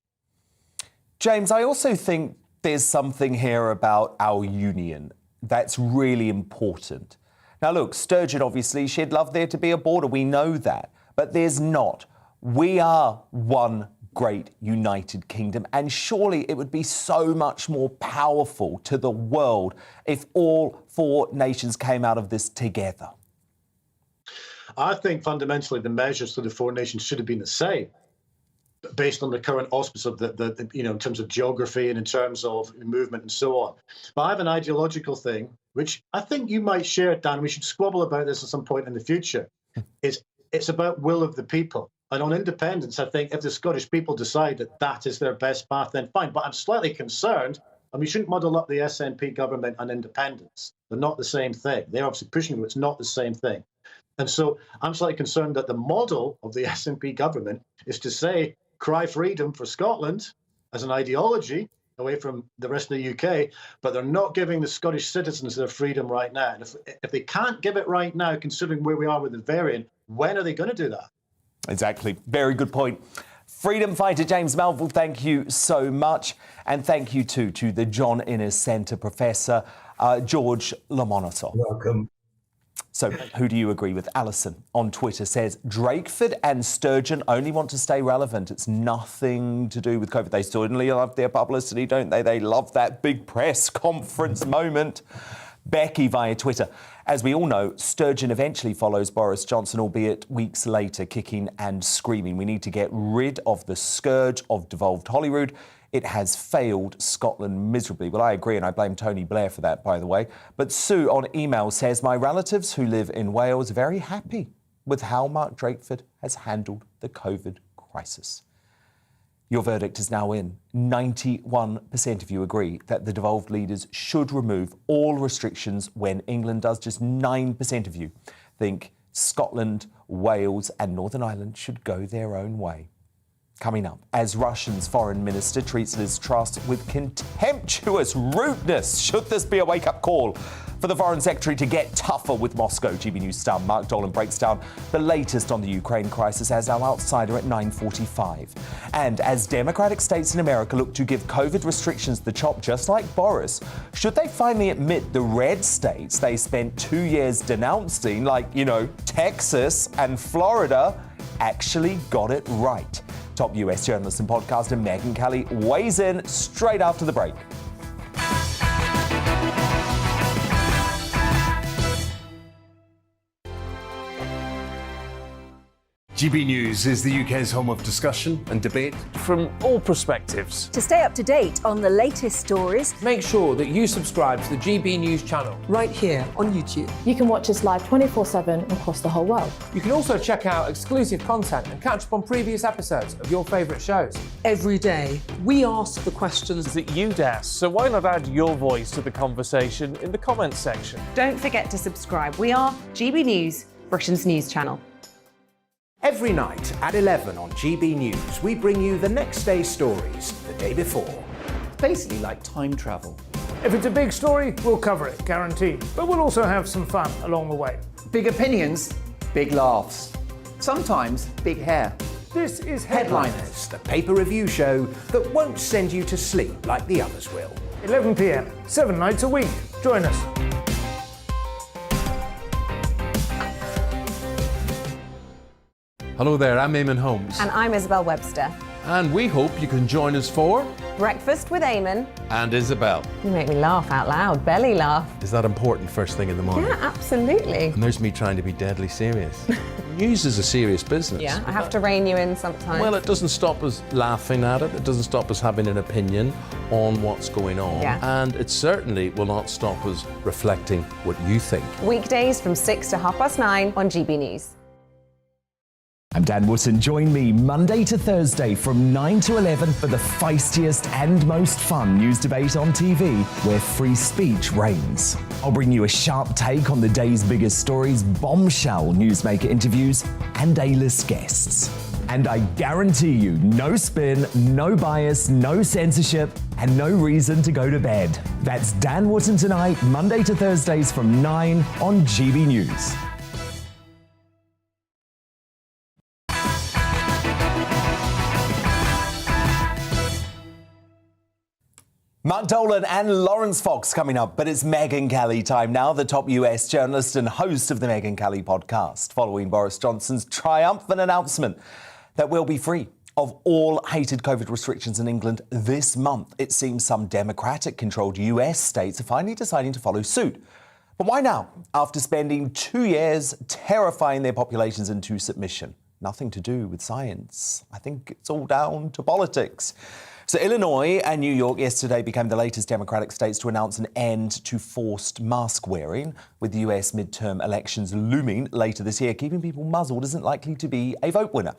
James, I also think there's something here about our union that's really important. Now, look, Sturgeon, obviously, she'd love there to be a border. We know that. But there's not. We are one great United Kingdom, and surely it would be so much more powerful to the world if all four nations came out of this together. I think fundamentally the measures for the four nations should have been the same, based on the current auspice of the in terms of geography and in terms of movement and so on. But I have an ideological thing, which I think you might share, Dan. We should squabble about this at some point in the future. It's about will of the people. And on independence, I think if the Scottish people decide that that is their best path, then fine. But I'm slightly concerned, and we shouldn't muddle up the SNP government and independence. They're not the same thing. They're obviously pushing it, but it's not the same thing. And so I'm slightly concerned that the model of the SNP government is to say, cry freedom for Scotland as an ideology away from the rest of the UK, but they're not giving the Scottish citizens their freedom right now. And if they can't give it right now, considering where we are with the variant, when are they going to do that? Exactly. Very good point. Freedom fighter James Melville, thank you so much. And thank you too to the John Innes Centre Professor George Lamonitor. Welcome. So who do you agree with? Alison on Twitter says, Drakeford and Sturgeon only want to stay relevant. It's nothing to do with COVID. They certainly love their publicity, don't they? They love that big press conference moment. Becky via Twitter. As we all know, Sturgeon eventually follows Boris Johnson, albeit weeks later, kicking and screaming. We need to get rid of the scourge of devolved Holyrood. It has failed Scotland miserably. Well, I agree, and I blame Tony Blair for that, by the way. But Sue on email says, my relatives who live in Wales are very happy with how Mark Drakeford has handled the COVID crisis. Your verdict is now in. 91% of you agree that the devolved leaders should remove all restrictions when England does. Just 9% of you think Scotland, Wales and Northern Ireland should go their own way. Coming up, as Russia's foreign minister treats Liz Truss with contemptuous rudeness. Should this be a wake-up call for the foreign secretary to get tougher with Moscow? GBNews star Mark Dolan breaks down the latest on the Ukraine crisis as our outsider at 9:45. And as Democratic states in America look to give COVID restrictions the chop just like Boris, should they finally admit the red states they spent 2 years denouncing, like, Texas and Florida, actually got it right? Top US journalist and podcaster Megyn Kelly weighs in straight after the break. GB News is the UK's home of discussion and debate from all perspectives. To stay up to date on the latest stories, make sure that you subscribe to the GB News channel right here on YouTube. You can watch us live 24/7 across the whole world. You can also check out exclusive content and catch up on previous episodes of your favourite shows. Every day, we ask the questions that you'd ask, so why not add your voice to the conversation in the comments section? Don't forget to subscribe. We are GB News, Britain's news channel. Every night at 11 on GB News, we bring you the next day's stories the day before. Basically like time travel. If it's a big story, we'll cover it, guaranteed. But we'll also have some fun along the way. Big opinions, big laughs. Sometimes big hair. This is Headliners, the paper review show that won't send you to sleep like the others will. 11 p.m, 7 nights a week. Join us. Hello there, I'm Eamon Holmes. And I'm Isabel Webster. And we hope you can join us for Breakfast with Eamon. And Isabel. You make me laugh out loud, belly laugh. Is that important first thing in the morning? Yeah, absolutely. And there's me trying to be deadly serious. News is a serious business. Yeah, I have to rein you in sometimes. Well, it doesn't stop us laughing at it. It doesn't stop us having an opinion on what's going on. Yeah. And it certainly will not stop us reflecting what you think. Weekdays from 6 to 9:30 on GB News. I'm Dan Wootton. Join me Monday to Thursday from 9 to 11 for the feistiest and most fun news debate on TV, where free speech reigns. I'll bring you a sharp take on the day's biggest stories, bombshell newsmaker interviews, and A-list guests. And I guarantee you, no spin, no bias, no censorship, and no reason to go to bed. That's Dan Wootton tonight, Monday to Thursdays from 9 on GB News. Mark Dolan and Lawrence Fox coming up, but it's Megyn Kelly time now, the top US journalist and host of the Megyn Kelly podcast, following Boris Johnson's triumphant announcement that we'll be free of all hated COVID restrictions in England this month. It seems some Democratic-controlled US states are finally deciding to follow suit. But why now, after spending 2 years terrifying their populations into submission? Nothing to do with science. I think it's all down to politics. So Illinois and New York yesterday became the latest Democratic states to announce an end to forced mask wearing. With the US midterm elections looming later this year, keeping people muzzled isn't likely to be a vote winner.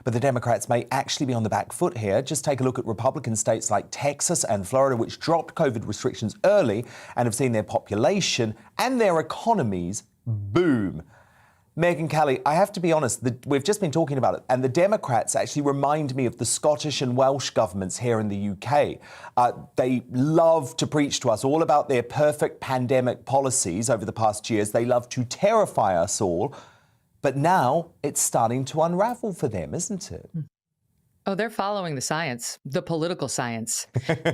But the Democrats may actually be on the back foot here. Just take a look at Republican states like Texas and Florida, which dropped COVID restrictions early and have seen their population and their economies boom. Megyn Kelly, I have to be honest, we've just been talking about it, and the Democrats actually remind me of the Scottish and Welsh governments here in the UK. They love to preach to us all about their perfect pandemic policies over the past years. They love to terrify us all, but now it's starting to unravel for them, isn't it? Oh, they're following the science, the political science.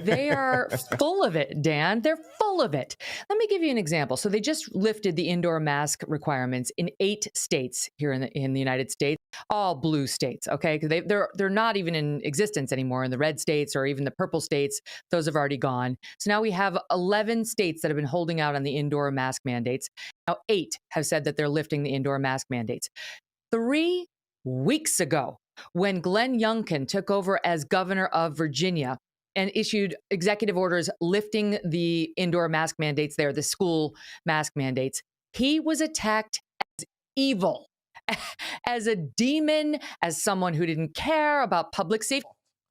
They are full of it, Dan. They're full of it. Let me give you an example. So they just lifted the indoor mask requirements in 8 states here in the United States, all blue states, okay? Because they're not even in existence anymore in the red states or even the purple states. Those have already gone. So now we have 11 states that have been holding out on the indoor mask mandates. Now 8 have said that they're lifting the indoor mask mandates. 3 weeks ago, when Glenn Youngkin took over as governor of Virginia and issued executive orders lifting the indoor mask mandates there, the school mask mandates, he was attacked as evil, as a demon, as someone who didn't care about public safety.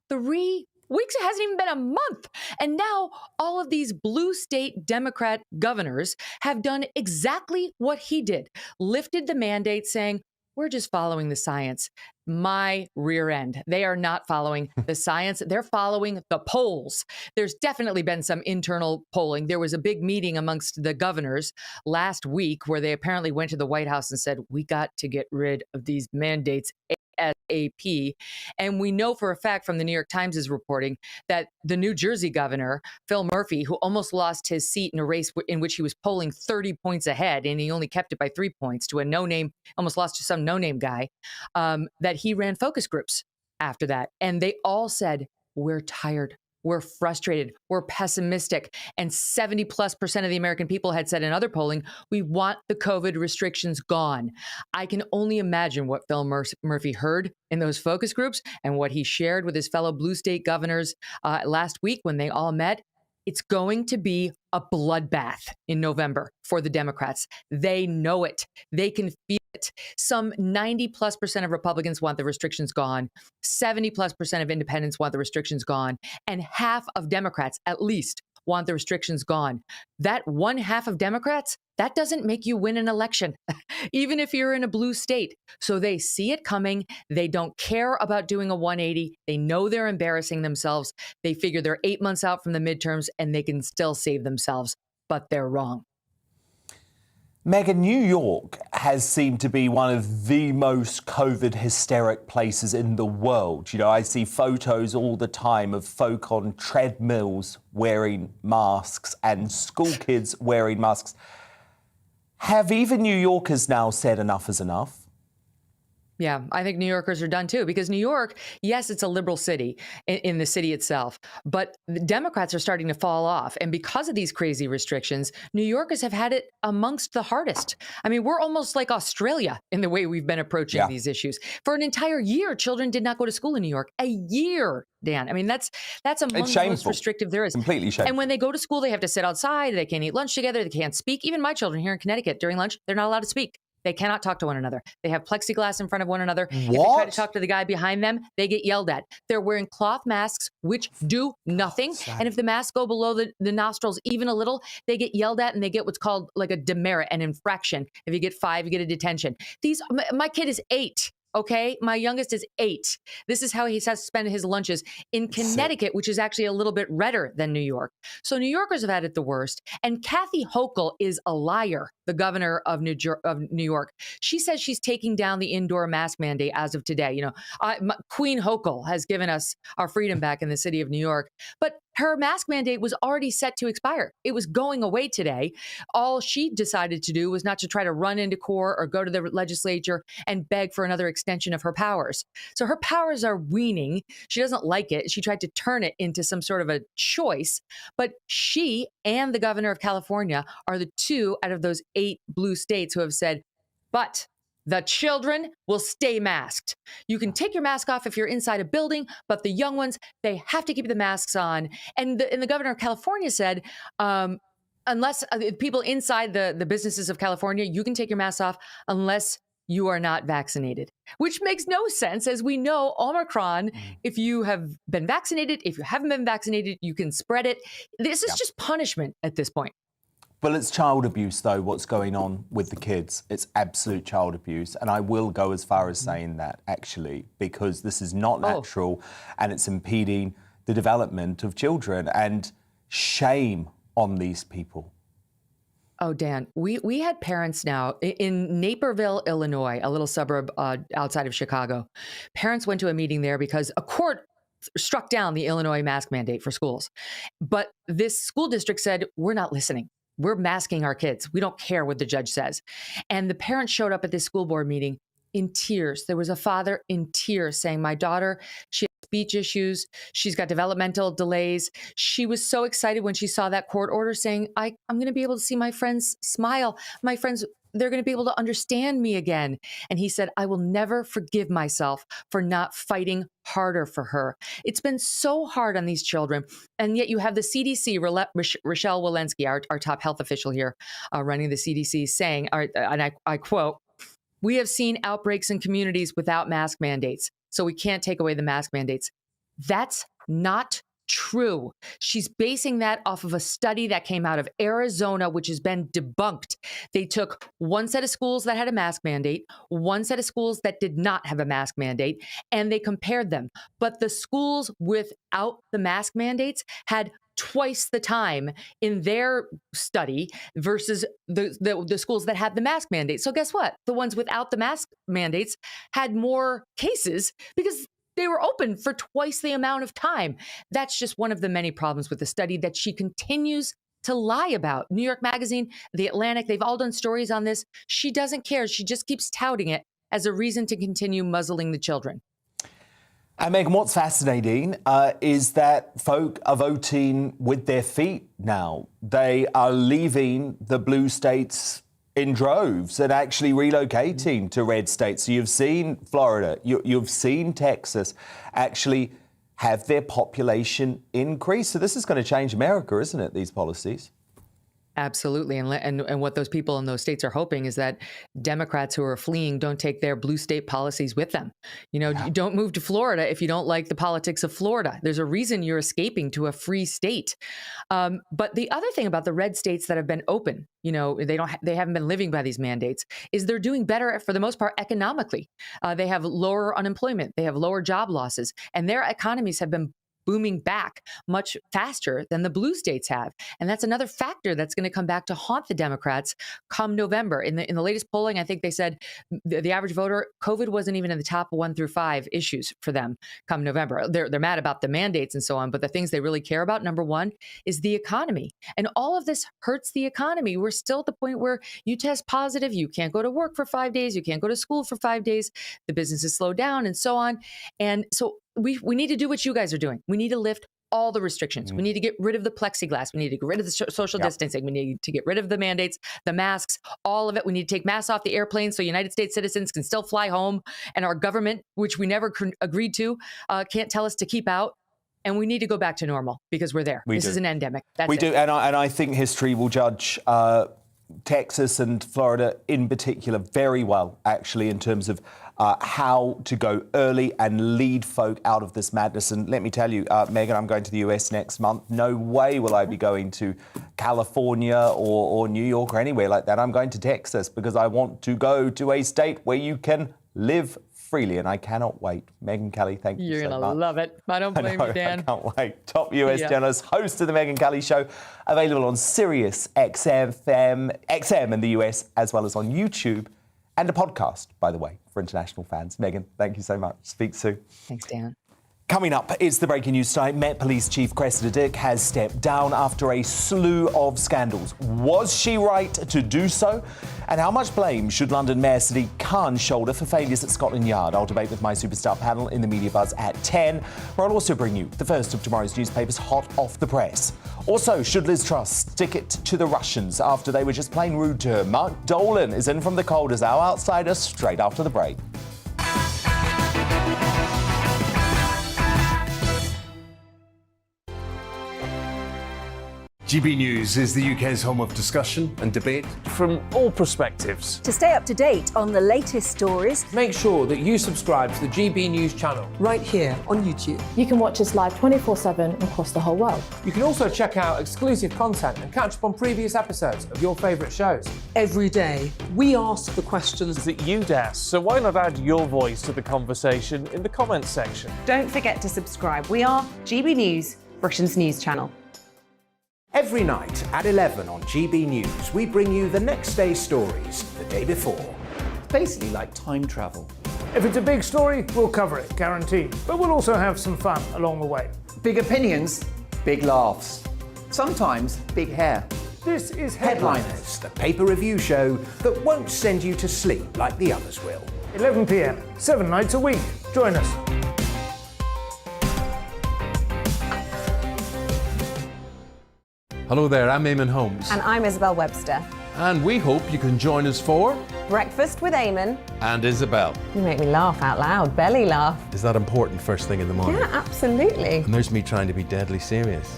3 weeks, it hasn't even been a month. And now all of these blue state Democrat governors have done exactly what he did, lifted the mandate saying, we're just following the science. My rear end. They are not following the science. They're following the polls. There's definitely been some internal polling. There was a big meeting amongst the governors last week where they apparently went to the White House and said, we got to get rid of these mandates ASAP. And we know for a fact from the New York Times is reporting that the New Jersey governor, Phil Murphy, who almost lost his seat in a race in which he was polling 30 points ahead, and he only kept it by 3 points to a no-name, almost lost to some no-name guy, that he ran focus groups after that. And they all said, we're tired. We're frustrated. We're pessimistic. And 70+% of the American people had said in other polling, we want the COVID restrictions gone. I can only imagine what Phil Murphy heard in those focus groups and what he shared with his fellow blue state governors last week when they all met. It's going to be a bloodbath in November for the Democrats. They know it. They can feel it. Some 90+% of Republicans want the restrictions gone. 70+% of independents want the restrictions gone. And half of Democrats, at least, want the restrictions gone. That one half of Democrats, that doesn't make you win an election, even if you're in a blue state. So they see it coming. They don't care about doing a 180. They know they're embarrassing themselves. They figure they're 8 months out from the midterms and they can still save themselves, but they're wrong. Megan, New York has seemed to be one of the most COVID hysteric places in the world. You know, I see photos all the time of folk on treadmills wearing masks and school kids wearing masks. Have even New Yorkers now said enough is enough? Yeah, I think New Yorkers are done too, because New York, yes, it's a liberal city in the city itself, but the Democrats are starting to fall off. And because of these crazy restrictions, New Yorkers have had it amongst the hardest. I mean, we're almost like Australia in the way we've been approaching these issues. For an entire year, children did not go to school in New York. A year, Dan. I mean, that's among the most restrictive there is. Completely shameful. And when they go to school, they have to sit outside. They can't eat lunch together. They can't speak. Even my children here in Connecticut, during lunch, they're not allowed to speak. They cannot talk to one another. They have plexiglass in front of one another. If they try to talk to the guy behind them, they get yelled at. They're wearing cloth masks, which do nothing. And if the masks go below the nostrils even a little, they get yelled at and they get what's called like a demerit, an infraction. If you get 5, you get a detention. My kid is 8. Okay, my youngest is 8. This is how he has to spend his lunches in Connecticut, which is actually a little bit redder than New York. So New Yorkers have had it the worst. And Kathy Hochul is a liar, the governor of New York. She says she's taking down the indoor mask mandate as of today. You know, Queen Hochul has given us our freedom back in the city of New York. But her mask mandate was already set to expire. It was going away today. All she decided to do was not to try to run into court or go to the legislature and beg for another extension of her powers. So her powers are waning. She doesn't like it. She tried to turn it into some sort of a choice. But she and the governor of California are the 2 out of those 8 blue states who have said, but the children will stay masked. You can take your mask off if you're inside a building, but the young ones, they have to keep the masks on. And the governor of California said, unless people inside the businesses of California, you can take your mask off unless you are not vaccinated, which makes no sense. As we know, Omicron, if you have been vaccinated, if you haven't been vaccinated, you can spread it. This is just punishment at this point. Well, it's child abuse, though, what's going on with the kids. It's absolute child abuse. And I will go as far as saying that, actually, because this is not natural and it's impeding the development of children. And shame on these people. Oh, Dan, we had parents now in Naperville, Illinois, a little suburb outside of Chicago. Parents went to a meeting there because a court struck down the Illinois mask mandate for schools. But this school district said, we're not listening. We're masking our kids. We don't care what the judge says. And the parents showed up at this school board meeting in tears. There was a father in tears saying, my daughter, she has speech issues. She's got developmental delays. She was so excited when she saw that court order saying, I'm going to be able to see my friends smile. My friends, they're going to be able to understand me again. And he said, I will never forgive myself for not fighting harder for her. It's been so hard on these children. And yet you have the CDC, Rochelle Walensky, our top health official here running the CDC, saying, and I quote, we have seen outbreaks in communities without mask mandates, so we can't take away the mask mandates. That's not true. She's basing that off of a study that came out of Arizona, which has been debunked. They took one set of schools that had a mask mandate, one set of schools that did not have a mask mandate, and they compared them. But the schools without the mask mandates had twice the time in their study versus the schools that had the mask mandate. So guess what? The ones without the mask mandates had more cases because they were open for twice the amount of time. That's just one of the many problems with the study that she continues to lie about. New York Magazine, The Atlantic, they've all done stories on this. She doesn't care. She just keeps touting it as a reason to continue muzzling the children. And Megan, what's fascinating is that folk are voting with their feet now. They are leaving the blue states in droves and actually relocating to red states. So you've seen Florida, you've seen Texas actually have their population increase. So this is going to change America, isn't it, these policies? Absolutely. And what those people in those states are hoping is that Democrats who are fleeing don't take their blue state policies with them. You know, you don't move to Florida if you don't like the politics of Florida. There's a reason you're escaping to a free state. But the other thing about the red states that have been open, you know, they haven't been living by these mandates, is they're doing better for the most part economically. They have lower unemployment. They have lower job losses, and their economies have been booming back much faster than the blue states have. And that's another factor that's going to come back to haunt the Democrats come November. In the latest polling, I think they said the average voter, COVID wasn't even in the top 1 through 5 issues for them come November. They're mad about the mandates and so on, but the things they really care about, number one, is the economy. And all of this hurts the economy. We're still at the point where you test positive, you can't go to work for 5 days, you can't go to slow for 5 days, the businesses slow down and so on. And so we need to do what you guys are doing. We need to lift all the restrictions. We need to get rid of the plexiglass. We need to get rid of the social distancing. We need to get rid of the mandates, the masks, all of it. We need to take masks off the airplanes so United States citizens can still fly home, and our government, which we never agreed to, can't tell us to keep out. And we need to go back to normal because we're there. This is an endemic. That's it. And I think history will judge Texas and Florida in particular very well, actually, in terms of how to go early and lead folk out of this madness. And let me tell you, Megan, I'm going to the US next month. No way will I be going to California or New York or anywhere like that. I'm going to Texas because I want to go to a state where you can live freely, and I cannot wait. Megyn Kelly, thank you so much. You're going to love it. I don't blame you, Dan. I can't wait. Top US journalist, host of the Megyn Kelly Show, available on Sirius XM in the US, as well as on YouTube, and a podcast, by the way, for international fans. Megan, thank you so much. Speak soon. Thanks, Dan. Coming up is the breaking news tonight. Met Police Chief Cressida Dick has stepped down after a slew of scandals. Was she right to do so? And how much blame should London Mayor Sadiq Khan shoulder for failures at Scotland Yard? I'll debate with my superstar panel in the Media Buzz at 10, where I'll also bring you the first of tomorrow's newspapers hot off the press. Also, should Liz Truss stick it to the Russians after they were just plain rude to her? Mark Dolan is in from the cold as our outsider straight after the break. GB News is the UK's home of discussion and debate from all perspectives. To stay up to date on the latest stories, make sure that you subscribe to the GB News channel right here on YouTube. You can watch us live 24/7 across the whole world. You can also check out exclusive content and catch up on previous episodes of your favourite shows. Every day, we ask the questions that you'd ask, so why not add your voice to the conversation in the comments section? Don't forget to subscribe. We are GB News, Britain's news channel. Every night at 11 on GB News, we bring you the next day's stories the day before. It's basically like time travel. If it's a big story, we'll cover it, guaranteed. But we'll also have some fun along the way. Big opinions, big laughs. Sometimes big hair. This is Headliners, the paper review show that won't send you to sleep like the others will. 11 p.m, 7 nights a week. Join us. Hello there, I'm Eamon Holmes. And I'm Isabel Webster. And we hope you can join us for Breakfast with Eamon. And Isabel. You make me laugh out loud, belly laugh. Is that important first thing in the morning? Yeah, absolutely. And there's me trying to be deadly serious.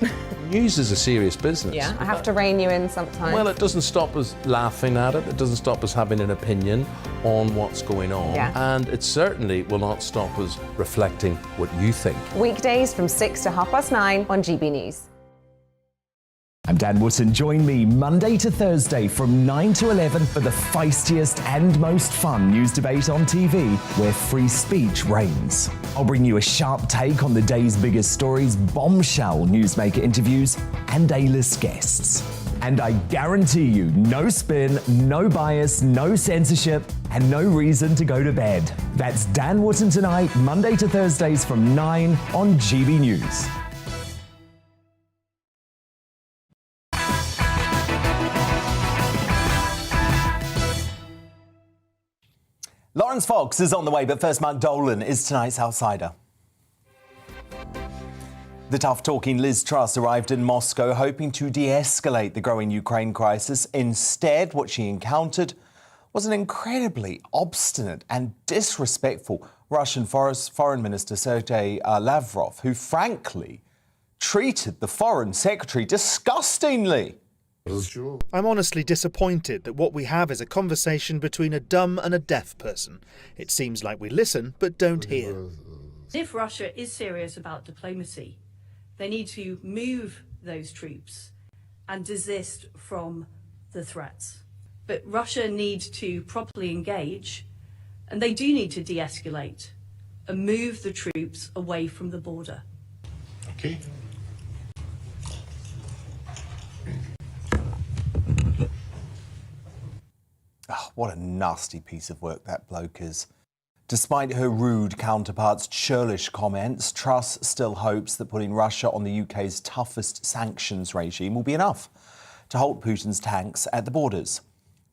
News is a serious business. Yeah, I have to rein you in sometimes. Well, it doesn't stop us laughing at it. It doesn't stop us having an opinion on what's going on. Yeah. And it certainly will not stop us reflecting what you think. Weekdays from 6 to 9:30 on GB News. I'm Dan Wootton. Join me Monday to Thursday from 9 to 11 for the feistiest and most fun news debate on TV, where free speech reigns. I'll bring you a sharp take on the day's biggest stories, bombshell newsmaker interviews, and A-list guests. And I guarantee you, no spin, no bias, no censorship, and no reason to go to bed. That's Dan Wootton tonight, Monday to Thursdays from 9 on GB News. Lawrence Fox is on the way, but first Mark Dolan is tonight's outsider. The tough-talking Liz Truss arrived in Moscow hoping to de-escalate the growing Ukraine crisis. Instead, what she encountered was an incredibly obstinate and disrespectful Russian Foreign Minister Sergei Lavrov, who frankly treated the Foreign Secretary disgustingly. I'm honestly disappointed that what we have is a conversation between a dumb and a deaf person. It seems like we listen but don't hear. If Russia is serious about diplomacy, they need to move those troops and desist from the threats. But Russia needs to properly engage, and they do need to de-escalate and move the troops away from the border. Okay. Oh, what a nasty piece of work that bloke is. Despite her rude counterpart's churlish comments, Truss still hopes that putting Russia on the UK's toughest sanctions regime will be enough to halt Putin's tanks at the borders.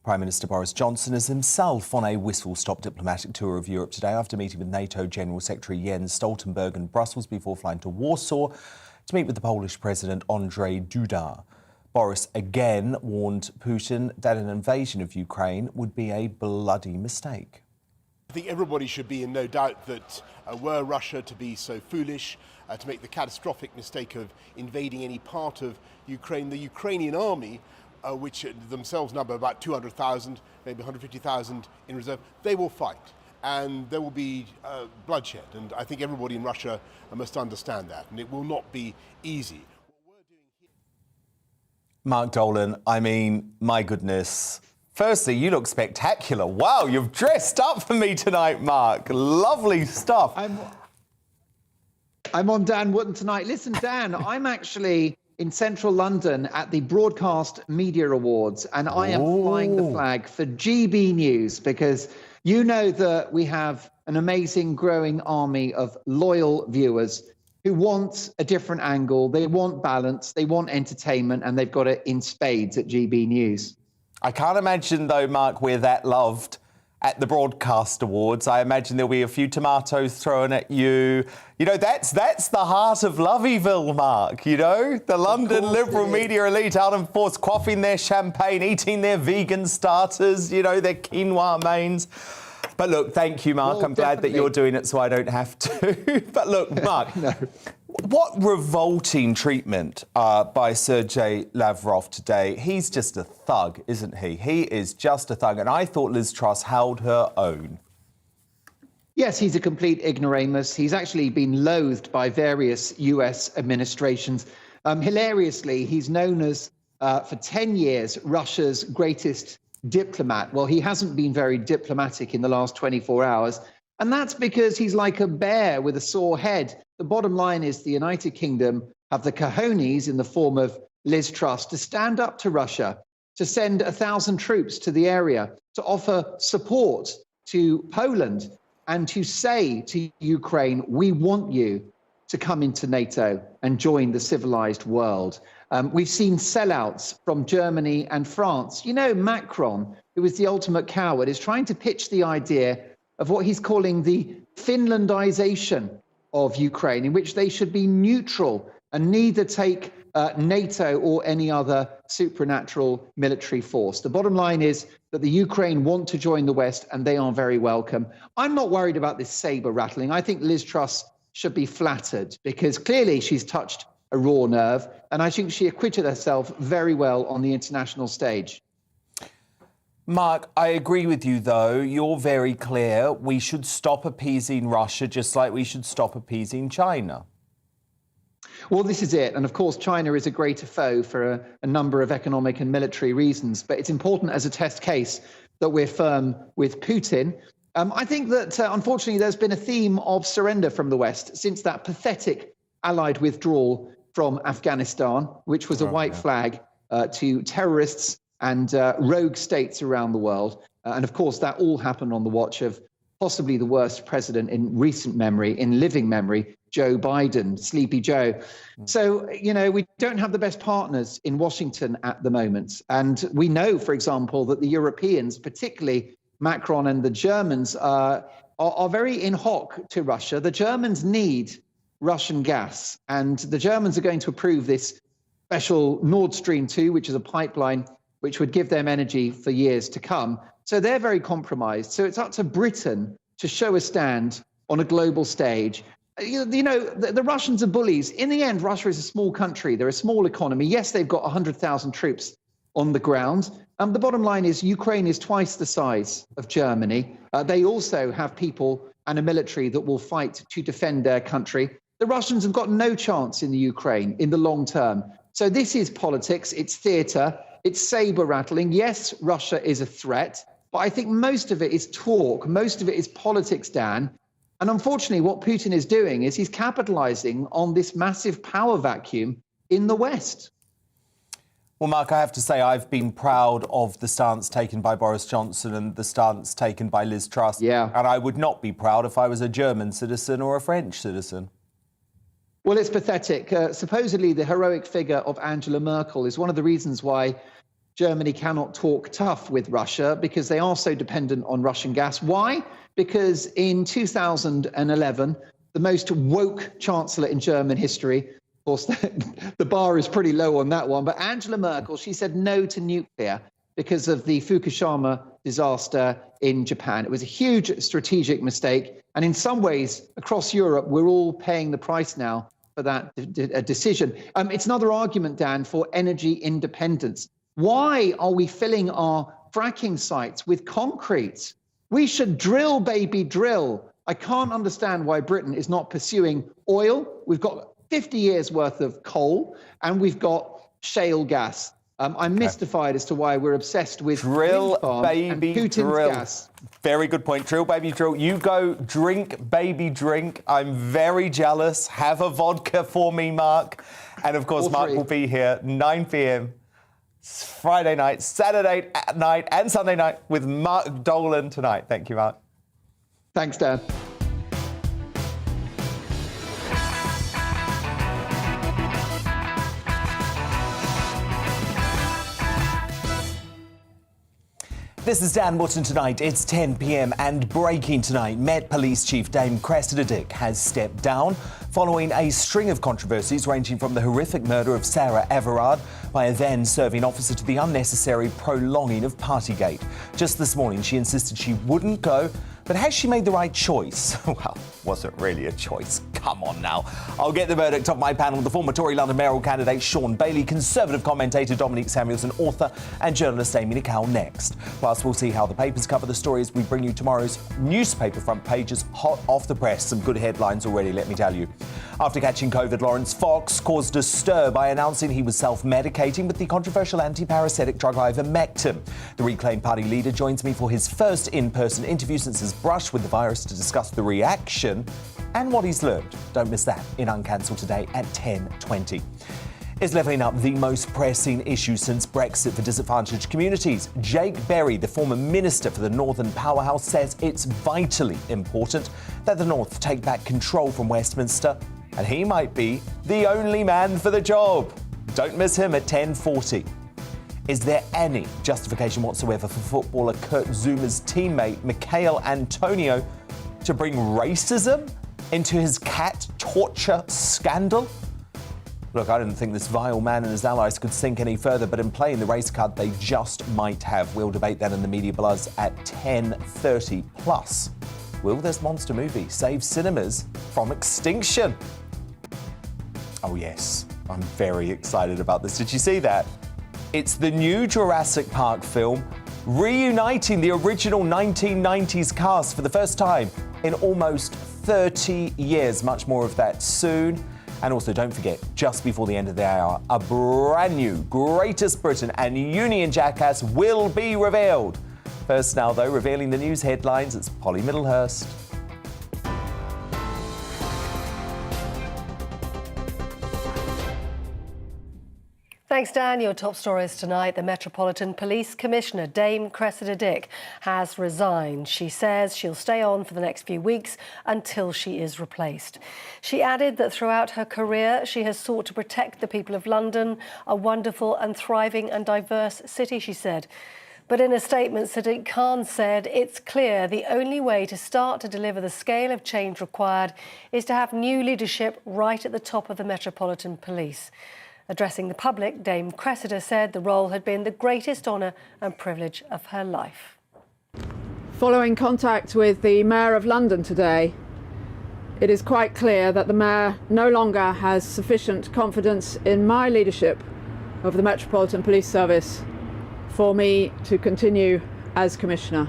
Prime Minister Boris Johnson is himself on a whistle-stop diplomatic tour of Europe today after meeting with NATO General Secretary Jens Stoltenberg in Brussels before flying to Warsaw to meet with the Polish President Andrzej Duda. Boris again warned Putin that an invasion of Ukraine would be a bloody mistake. I think everybody should be in no doubt that were Russia to be so foolish to make the catastrophic mistake of invading any part of Ukraine, the Ukrainian army, which themselves number about 200,000, maybe 150,000 in reserve, they will fight. And there will be bloodshed. And I think everybody in Russia must understand that. And it will not be easy. Mark Dolan, I mean, my goodness. Firstly, you look spectacular. Wow, you've dressed up for me tonight, Mark. Lovely stuff. I'm on Dan Wootton tonight. Listen, Dan, I'm actually in central London at the Broadcast Media Awards, and I am flying the flag for GB News because you know that we have an amazing growing army of loyal viewers who want a different angle, they want balance, they want entertainment, and they've got it in spades at GB News. I can't imagine, though, Mark, we're that loved at the Broadcast Awards. I imagine there'll be a few tomatoes thrown at you. You know, that's the heart of Loveyville, Mark, you know? The London liberal media elite out in force, quaffing their champagne, eating their vegan starters, you know, their quinoa mains. But look, thank you, Mark. Well, I'm glad that you're doing it so I don't have to. But look, Mark, what revolting treatment by Sergei Lavrov today. He's just a thug, isn't he? He is just a thug. And I thought Liz Truss held her own. Yes, he's a complete ignoramus. He's actually been loathed by various US administrations. Hilariously, he's known as, for 10 years, Russia's greatest diplomat. Well, he hasn't been very diplomatic in the last 24 hours. And that's because he's like a bear with a sore head. The bottom line is the United Kingdom have the cojones in the form of Liz Truss to stand up to Russia, to send 1,000 troops to the area, to offer support to Poland, and to say to Ukraine, we want you to come into NATO and join the civilized world. We've seen sellouts from Germany and France. You know, Macron, who is the ultimate coward, is trying to pitch the idea of what he's calling the Finlandization of Ukraine, in which they should be neutral and neither take NATO or any other supernatural military force. The bottom line is that the Ukraine want to join the West, and they are very welcome. I'm not worried about this saber rattling. I think Liz Truss should be flattered because clearly she's touched a raw nerve, and I think she acquitted herself very well on the international stage. Mark, I agree with you, though. You're very clear. We should stop appeasing Russia just like we should stop appeasing China. Well, this is it. And of course, China is a greater foe for a number of economic and military reasons. But it's important as a test case that we're firm with Putin. I think that, unfortunately, there's been a theme of surrender from the West since that pathetic Allied withdrawal from Afghanistan, which was a white flag to terrorists and rogue states around the world. And of course, that all happened on the watch of possibly the worst president in recent memory, in living memory, Joe Biden, Sleepy Joe. So, you know, we don't have the best partners in Washington at the moment. And we know, for example, that the Europeans, particularly Macron and the Germans, are very in hoc to Russia. The Germans need Russian gas, and the Germans are going to approve this special Nord Stream 2, which is a pipeline which would give them energy for years to come. So they're very compromised. So it's up to Britain to show a stand on a global stage. You know, the Russians are bullies. In the end, Russia is a small country. They're a small economy. Yes, they've got 100,000 troops on the ground. The bottom line is Ukraine is twice the size of Germany. They also have people and a military that will fight to defend their country. The Russians have got no chance in the Ukraine in the long term. So this is politics. It's theatre. It's saber rattling. Yes, Russia is a threat, but I think most of it is talk. Most of it is politics, Dan. And unfortunately, what Putin is doing is he's capitalizing on this massive power vacuum in the West. Well, Mark, I have to say I've been proud of the stance taken by Boris Johnson and the stance taken by Liz Truss. Yeah. And I would not be proud if I was a German citizen or a French citizen. Well, it's pathetic. Supposedly, the heroic figure of Angela Merkel is one of the reasons why Germany cannot talk tough with Russia, because they are so dependent on Russian gas. Why? Because in 2011, the most woke chancellor in German history, of course, the bar is pretty low on that one, but Angela Merkel, she said no to nuclear because of the Fukushima disaster in Japan. It was a huge strategic mistake. And in some ways, across Europe, we're all paying the price now for that decision. It's another argument, Dan, for energy independence. Why are we filling our fracking sites with concrete? We should drill, baby, drill. I can't understand why Britain is not pursuing oil. We've got 50 years worth of coal, and we've got shale gas. I'm mystified as to why we're obsessed with drill, baby, and Putin's drill. Gas. Very good point. Drill, baby, drill. You go drink, baby, drink. I'm very jealous. Have a vodka for me, Mark. And of course, Mark will be here 9 p.m. Friday night, Saturday night, and Sunday night with Mark Dolan tonight. Thank you, Mark. Thanks, Dan. This is Dan Wootton tonight. It's 10 p.m. and breaking tonight. Met Police Chief Dame Cressida Dick has stepped down following a string of controversies ranging from the horrific murder of Sarah Everard by a then serving officer to the unnecessary prolonging of Partygate. Just this morning, she insisted she wouldn't go. But has she made the right choice? Well, was it really a choice? Come on now. I'll get the verdict off my panel. The former Tory London mayoral candidate Sean Bailey, Conservative commentator Dominique Samuelson, author and journalist Amy Nicol next. Plus, we'll see how the papers cover the stories we bring you tomorrow's newspaper front pages, hot off the press. Some good headlines already, let me tell you. After catching COVID, Lawrence Fox caused a stir by announcing he was self-medicating with the controversial anti-parasitic drug ivermectin. The Reclaim Party leader joins me for his first in-person interview since his brush with the virus to discuss the reaction and what he's learned. Don't miss that in Uncancelled today at 10:20. Is levelling up the most pressing issue since Brexit for disadvantaged communities? Jake Berry, the former minister for the Northern Powerhouse, says it's vitally important that the North take back control from Westminster, and he might be the only man for the job. Don't miss him at 10:40. Is there any justification whatsoever for footballer Kurt Zuma's teammate Michail Antonio to bring racism into his cat torture scandal? Look, I didn't think this vile man and his allies could sink any further, but in playing the race card, they just might have. We'll debate that in the Media Buzz at 10:30. Plus, will this monster movie save cinemas from extinction? Oh, yes. I'm very excited about this. Did you see that? It's the new Jurassic Park film reuniting the original 1990s cast for the first time in almost 30 years. Much more of that soon. And also, don't forget, just before the end of the hour, a brand new Greatest Britain and Union Jackass will be revealed. First now, though, revealing the news headlines, it's Polly Middlehurst. Thanks, Dan. Your top stories tonight. The Metropolitan Police Commissioner, Dame Cressida Dick, has resigned. She says she'll stay on for the next few weeks until she is replaced. She added that throughout her career, she has sought to protect the people of London, a wonderful and thriving and diverse city, she said. But in a statement, Sadiq Khan said it's clear the only way to start to deliver the scale of change required is to have new leadership right at the top of the Metropolitan Police. Addressing the public, Dame Cressida said the role had been the greatest honour and privilege of her life. Following contact with the Mayor of London today, it is quite clear that the Mayor no longer has sufficient confidence in my leadership of the Metropolitan Police Service for me to continue as Commissioner.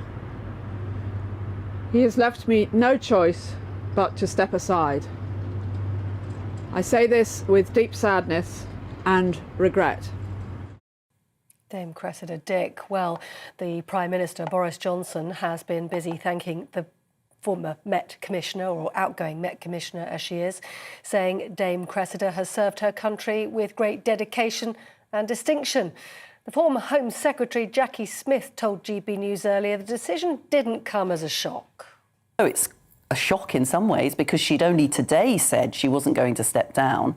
He has left me no choice but to step aside. I say this with deep sadness and regret. Dame Cressida Dick. Well, the Prime Minister, Boris Johnson, has been busy thanking the former Met Commissioner, or outgoing Met Commissioner as she is, saying Dame Cressida has served her country with great dedication and distinction. The former Home Secretary, Jackie Smith, told GB News earlier the decision didn't come as a shock. Oh, it's a shock in some ways because she'd only today said she wasn't going to step down.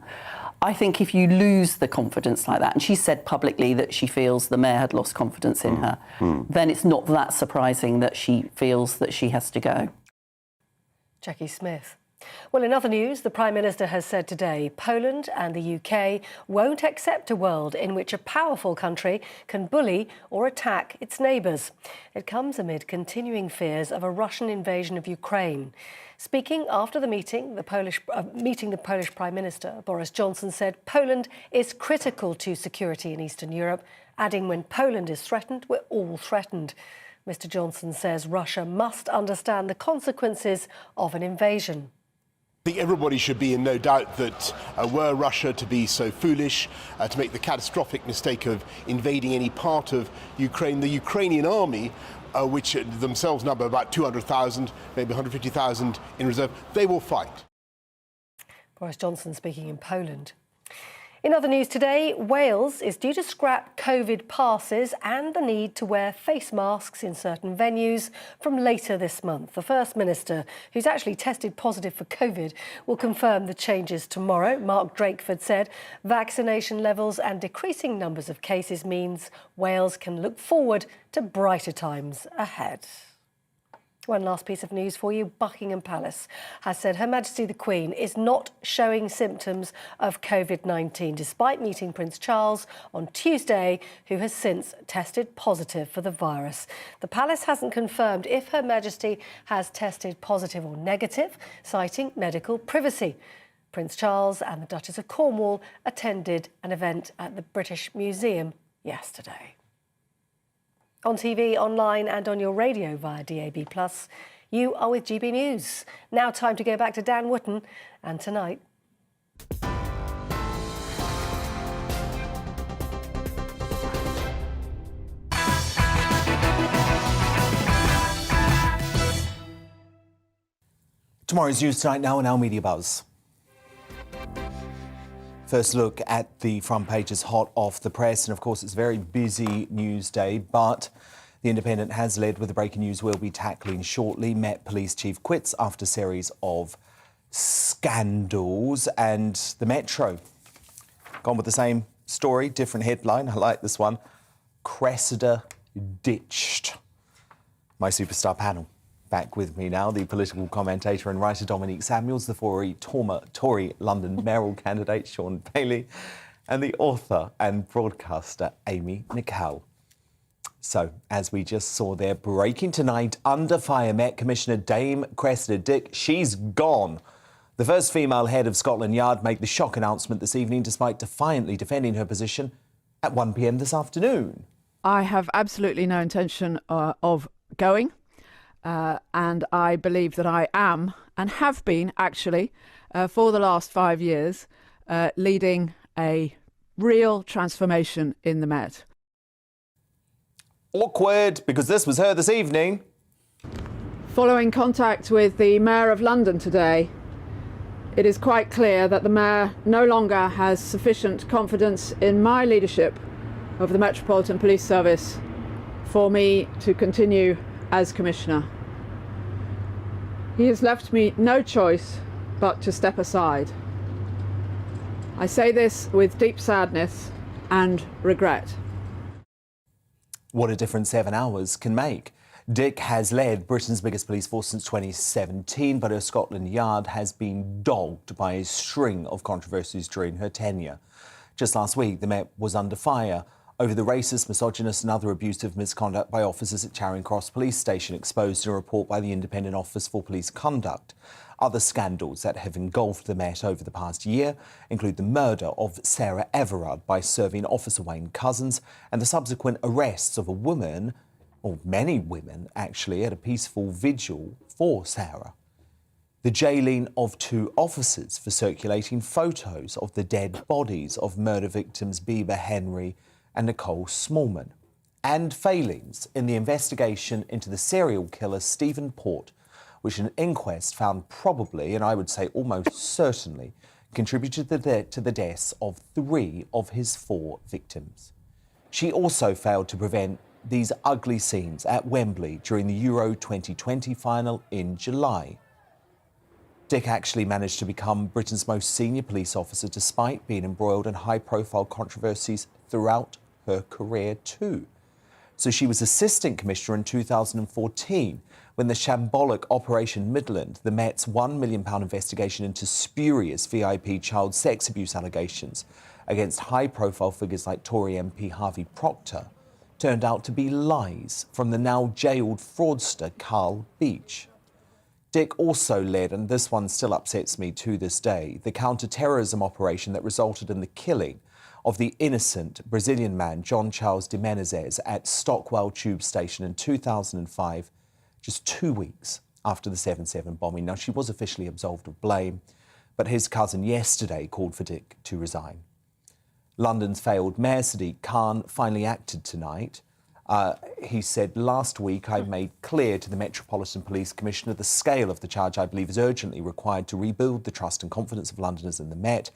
I think if you lose the confidence like that, and she said publicly that she feels the Mayor had lost confidence in her, then it's not that surprising that she feels that she has to go. Jackie Smith. Well, in other news, the Prime Minister has said today Poland and the UK won't accept a world in which a powerful country can bully or attack its neighbours. It comes amid continuing fears of a Russian invasion of Ukraine. Speaking after the meeting, the Polish Prime Minister, Boris Johnson, said Poland is critical to security in Eastern Europe, adding when Poland is threatened, we're all threatened. Mr. Johnson says Russia must understand the consequences of an invasion. I think everybody should be in no doubt that were Russia to be so foolish to make the catastrophic mistake of invading any part of Ukraine, the Ukrainian army, which themselves number about 200,000, maybe 150,000 in reserve, they will fight. Boris Johnson speaking in Poland. In other news today, Wales is due to scrap COVID passes and the need to wear face masks in certain venues from later this month. The First Minister, who's actually tested positive for COVID, will confirm the changes tomorrow. Mark Drakeford said vaccination levels and decreasing numbers of cases means Wales can look forward to brighter times ahead. One last piece of news for you. Buckingham Palace has said Her Majesty the Queen is not showing symptoms of COVID-19, despite meeting Prince Charles on Tuesday, who has since tested positive for the virus. The palace hasn't confirmed if Her Majesty has tested positive or negative, citing medical privacy. Prince Charles and the Duchess of Cornwall attended an event at the British Museum yesterday. On TV, online and on your radio via DAB+, you are with GB News. Now time to go back to Dan Wootton and Tonight. Tomorrow's News Tonight now on Our Media Buzz. First look at the front pages hot off the press, and of course it's a very busy news day, but The Independent has led with the breaking news we'll be tackling shortly. Met Police Chief quits after a series of scandals, and the Metro gone with the same story, different headline. I like this one. Cressida ditched. My superstar panel. Back with me now, the political commentator and writer Dominique Samuels, the former Tory London mayoral candidate Sean Bailey, and the author and broadcaster Amy Nicol. So, as we just saw there, breaking tonight, under fire Met Commissioner Dame Cressida Dick. She's gone. The first female head of Scotland Yard made the shock announcement this evening despite defiantly defending her position at 1 p.m. this afternoon. I have absolutely no intention of going, and I believe that I am, and have been actually, for the last 5 years, leading a real transformation in the Met. Awkward, because this was her this evening. Following contact with the Mayor of London today, it is quite clear that the Mayor no longer has sufficient confidence in my leadership of the Metropolitan Police Service for me to continue as Commissioner. He has left me no choice but to step aside. I say this with deep sadness and regret. What a difference 7 hours can make. Dick has led Britain's biggest police force since 2017, but her Scotland Yard has been dogged by a string of controversies during her tenure. Just last week, the Met was under fire over the racist, misogynist and other abusive misconduct by officers at Charing Cross Police Station, exposed in a report by the Independent Office for Police Conduct. Other scandals that have engulfed the Met over the past year include the murder of Sarah Everard by serving Officer Wayne Couzens and the subsequent arrests of a woman, or many women actually, at a peaceful vigil for Sarah. The jailing of 2 officers for circulating photos of the dead bodies of murder victims Bieber Henry and Nicole Smallman, and failings in the investigation into the serial killer Stephen Port, which an inquest found probably, and I would say almost certainly, contributed to the deaths of 3 of his 4 victims. She also failed to prevent these ugly scenes at Wembley during the Euro 2020 final in July. Dick actually managed to become Britain's most senior police officer despite being embroiled in high-profile controversies throughout her career too. So she was Assistant Commissioner in 2014 when the shambolic Operation Midland, the Met's £1 million investigation into spurious VIP child sex abuse allegations against high-profile figures like Tory MP Harvey Proctor, turned out to be lies from the now jailed fraudster Carl Beach. Dick also led, and this one still upsets me to this day, the counter-terrorism operation that resulted in the killing of the innocent Brazilian man John Charles de Menezes at Stockwell Tube Station in 2005, just 2 weeks after the 7/7 bombing. Now, she was officially absolved of blame, but his cousin yesterday called for Dick to resign. London's failed Mayor Sadiq Khan finally acted tonight. He said, "Last week I made clear to the Metropolitan Police Commissioner the scale of the charge I believe is urgently required to rebuild the trust and confidence of Londoners in the Met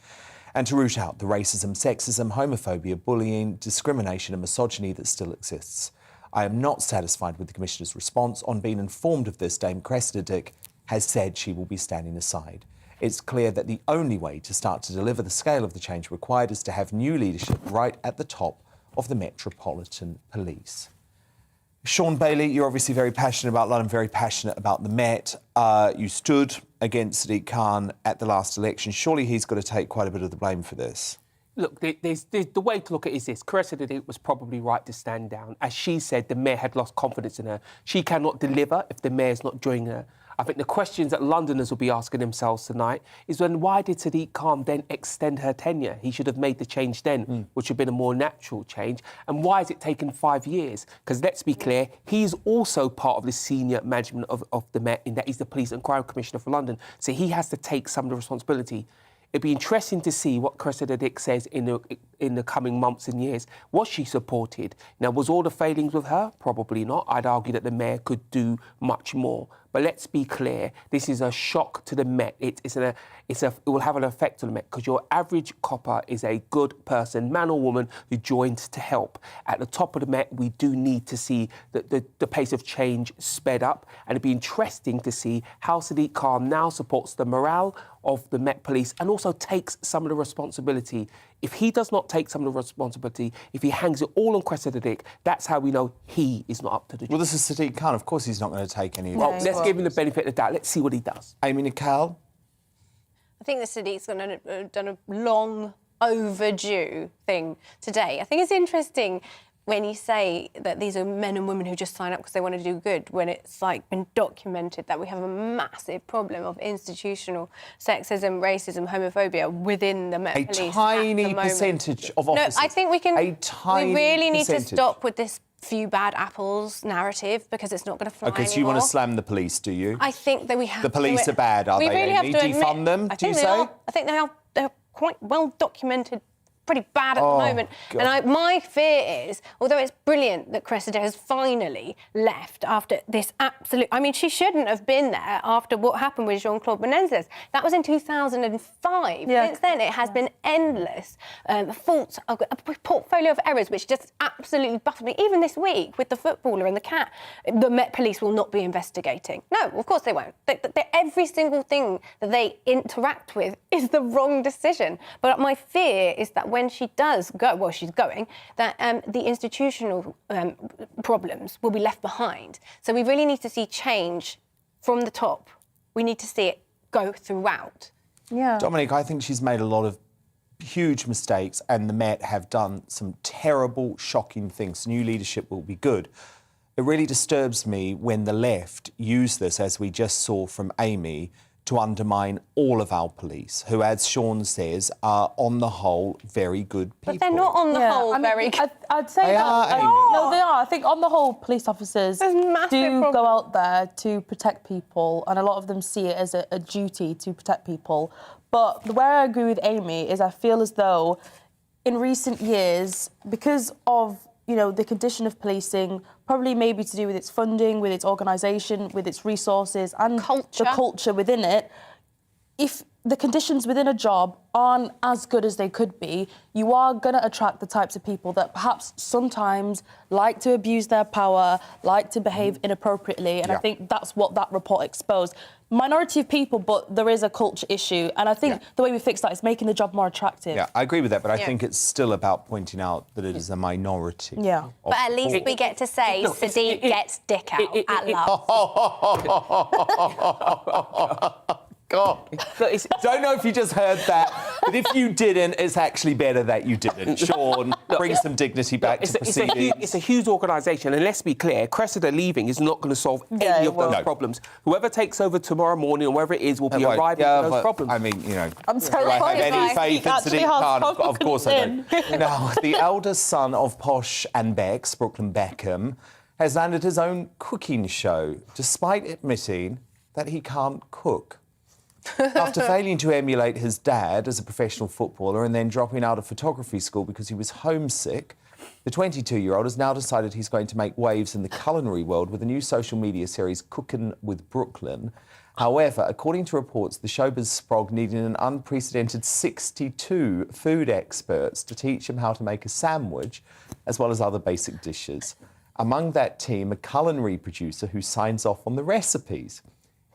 and to root out the racism, sexism, homophobia, bullying, discrimination and misogyny that still exists. I am not satisfied with the Commissioner's response. On being informed of this, Dame Cressida Dick has said she will be standing aside. It's clear that the only way to start to deliver the scale of the change required is to have new leadership right at the top of the Metropolitan Police." Sean Bailey, you're obviously very passionate about London, very passionate about the Met. You stood against Sadiq Khan at the last election. Surely he's got to take quite a bit of the blame for this. Look, there's the way to look at it is this. Cressida Dick was probably right to stand down. As she said, the Mayor had lost confidence in her. She cannot deliver if the Mayor's not joining her. I think the questions that Londoners will be asking themselves tonight is why did Sadiq Khan then extend her tenure? He should have made the change then, which would have been a more natural change. And why has it taken 5 years? Because let's be clear, he's also part of the senior management of the Met in that he's the Police and Crime Commissioner for London. So he has to take some of the responsibility. It'd be interesting to see what Cressida Dick says in the coming months and years. Was she supported? Now, was all the failings with her? Probably not. I'd argue that the Mayor could do much more. But let's be clear, this is a shock to the Met. It will have an effect on the Met because your average copper is a good person, man or woman, who joins to help. At the top of the Met, we do need to see the pace of change sped up, and it'd be interesting to see how Sadiq Khan now supports the morale of the Met Police and also takes some of the responsibility. If he does not take some of the responsibility, if he hangs it all on Cressida Dick, that's how we know he is not up to the job. Well, this is Sadiq Khan. Of course he's not going to take any of Well, it. let's give him the benefit of the doubt. Let's see what he does. Amy Nicole? I think that Sadiq's done a long overdue thing today. I think it's interesting when you say that these are men and women who just sign up because they want to do good, when it's like been documented that we have a massive problem of institutional sexism, racism, homophobia within the Met Police. A tiny percentage of officers. No, I think we really need to percentage. stop with this few bad apples narrative, because it's not going to fly Okay, so you anymore. want to slam the police, do you? I think that we have The police to... are bad, are we they, really Amy? have to Defund them, do you say? I think they are. They're quite well documented, pretty bad at the moment. God. And my fear is, although it's brilliant that Cressida has finally left after this absolute... I mean, she shouldn't have been there after what happened with Jean-Claude Menendez. That was in 2005. Yeah. Since then, it has been endless faults, a portfolio of errors, which just absolutely buffeted me. Even this week, with the footballer and the cat, the Met Police will not be investigating. No, of course they won't. Every single thing that they interact with is the wrong decision. But my fear is that when she does go, well, she's going, that the institutional problems will be left behind. So we really need to see change from the top. We need to see it go throughout. Yeah. Dominic, I think she's made a lot of huge mistakes, and the Met have done some terrible, shocking things. New leadership will be good. It really disturbs me when the left use this, as we just saw from Amy, to undermine all of our police, who, as Sean says, are on the whole very good people. But they're not on the whole very good. I'd say They that. are, Amy. No, they are. I think on the whole, police officers do go out there to protect people, and a lot of them see it as a duty to protect people. But where I agree with Amy is I feel as though in recent years, because of the condition of policing, probably maybe to do with its funding, with its organisation, with its resources and the culture within it, if the conditions within a job aren't as good as they could be, you are going to attract the types of people that perhaps sometimes like to abuse their power, like to behave inappropriately, and I think that's what that report exposed. Minority of people, but there is a culture issue, and I think the way we fix that is making the job more attractive. Yeah, I agree with that, but I think it's still about pointing out that it is a minority. Yeah. But at least we get to say Sadiq gets dick out at last. God. Don't know if you just heard that, but if you didn't, it's actually better that you didn't. Sean, bring some dignity back to proceedings. It's a huge organisation, and let's be clear, Cressida leaving is not going to solve any of those problems. Whoever takes over tomorrow morning, or wherever it is, will be arriving at those problems. I mean, I'm do I have any faith in Sadiq Khan? Of course I don't. Now, the eldest son of Posh and Bex, Brooklyn Beckham, has landed his own cooking show, despite admitting that he can't cook. After failing to emulate his dad as a professional footballer and then dropping out of photography school because he was homesick, the 22-year-old has now decided he's going to make waves in the culinary world with a new social media series, Cookin' with Brooklyn. However, according to reports, the showbiz sprog needed an unprecedented 62 food experts to teach him how to make a sandwich, as well as other basic dishes. Among that team, a culinary producer who signs off on the recipes.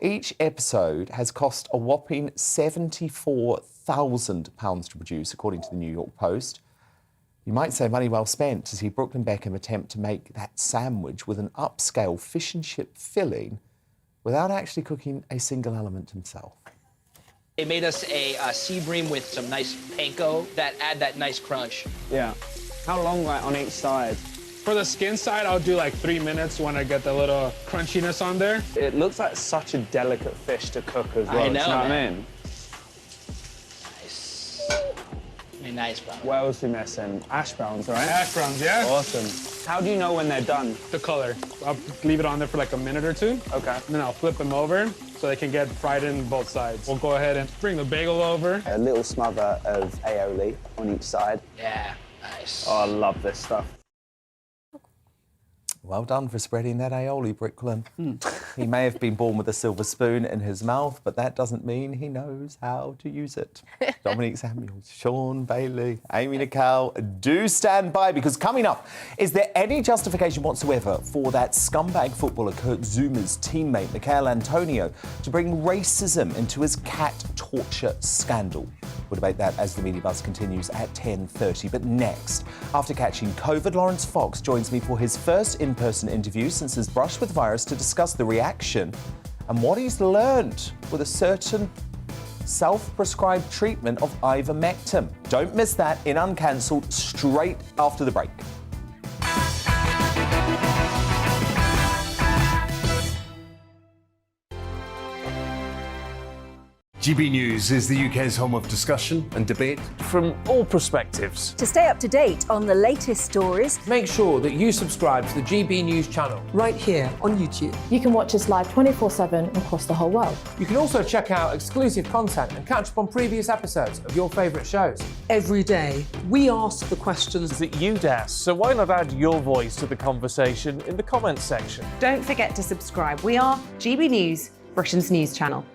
Each episode has cost a whopping £74,000 to produce, according to the New York Post. You might say money well spent to see Brooklyn Beckham attempt to make that sandwich with an upscale fish and chip filling without actually cooking a single element himself. They made us a sea bream with some nice panko that add that nice crunch. Yeah. How long, on each side? For the skin side, I'll do like 3 minutes when I get the little crunchiness on there. It looks like such a delicate fish to cook as well. I know, you know what I man. mean? Nice. Very nice, bro. What else are we missing? Ash browns, right? Ash browns, yeah. Awesome. How do you know when they're done? The color. I'll leave it on there for like a minute or two. Okay. And then I'll flip them over so they can get fried in both sides. We'll go ahead and bring the bagel over. A little smother of aioli on each side. Yeah, nice. Oh, I love this stuff. Well done for spreading that aioli, Brooklyn. He may have been born with a silver spoon in his mouth, but that doesn't mean he knows how to use it. Dominic Samuels, Sean Bailey, Amy Nicole, do stand by, because coming up, is there any justification whatsoever for that scumbag footballer Kurt Zuma's teammate, Michael Antonio, to bring racism into his cat torture scandal? We'll debate that as the Media Buzz continues at 10:30. But next, after catching COVID, Lawrence Fox joins me for his first in-person interview since his brush with the virus to discuss the reaction and what he's learned with a certain self-prescribed treatment of ivermectin. Don't miss that in Uncancelled straight after the break. GB News is the UK's home of discussion and debate from all perspectives. To stay up to date on the latest stories, make sure that you subscribe to the GB News channel right here on YouTube. You can watch us live 24/7 across the whole world. You can also check out exclusive content and catch up on previous episodes of your favourite shows. Every day, we ask the questions that you'd ask, so why not add your voice to the conversation in the comments section? Don't forget to subscribe. We are GB News, Britain's news channel.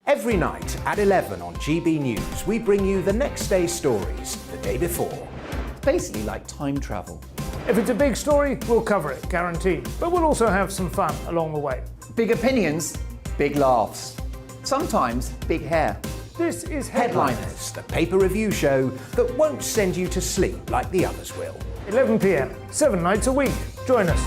Every night at 11 on GB News, we bring you the next day's stories the day before. It's basically like time travel. If it's a big story, we'll cover it, guaranteed. But we'll also have some fun along the way. Big opinions, big laughs. Sometimes big hair. This is Headliners, the paper review show that won't send you to sleep like the others will. 11 p.m, 7 nights a week. Join us.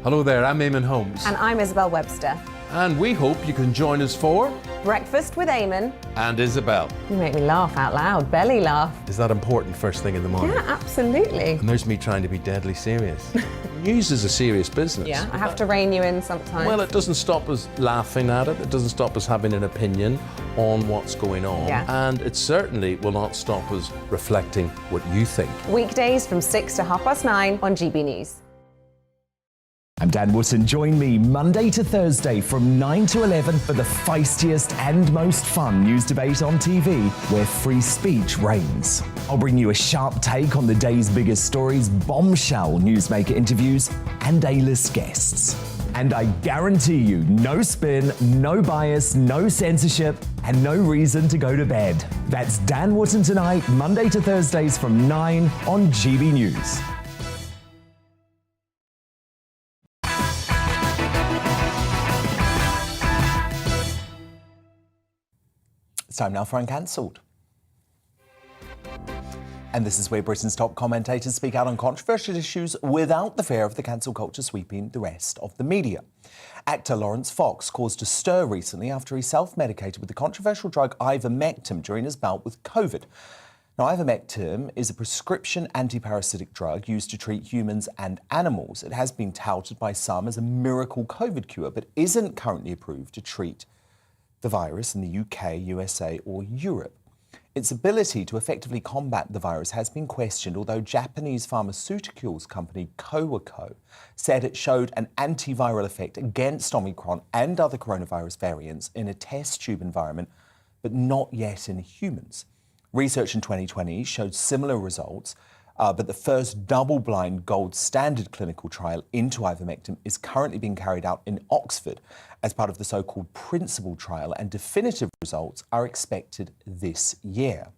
Hello there, I'm Eamon Holmes. And I'm Isabel Webster. And we hope you can join us for Breakfast with Eamon. And Isabel. You make me laugh out loud, belly laugh. Is that important first thing in the morning? Yeah, absolutely. And there's me trying to be deadly serious. News is a serious business. Yeah, I have to rein you in sometimes. Well, it doesn't stop us laughing at it. It doesn't stop us having an opinion on what's going on. Yeah. And it certainly will not stop us reflecting what you think. Weekdays from 6 to 9:30 on GB News. I'm Dan Wootton. Join me Monday to Thursday from 9 to 11 for the feistiest and most fun news debate on TV, where free speech reigns. I'll bring you a sharp take on the day's biggest stories, bombshell newsmaker interviews, and A-list guests. And I guarantee you, no spin, no bias, no censorship, and no reason to go to bed. That's Dan Wootton tonight, Monday to Thursdays from 9 on GB News. It's time now for Uncancelled. And this is where Britain's top commentators speak out on controversial issues without the fear of the cancel culture sweeping the rest of the media. Actor Lawrence Fox caused a stir recently after he self-medicated with the controversial drug ivermectin during his bout with COVID. Now, ivermectin is a prescription antiparasitic drug used to treat humans and animals. It has been touted by some as a miracle COVID cure, but isn't currently approved to treat the virus in the UK, USA or Europe. Its ability to effectively combat the virus has been questioned, although Japanese pharmaceuticals company Cowaco said it showed an antiviral effect against Omicron and other coronavirus variants in a test tube environment, but not yet in humans. Research in 2020 showed similar results, but the first double-blind gold standard clinical trial into ivermectin is currently being carried out in Oxford as part of the so-called principal trial, and definitive results are expected this year.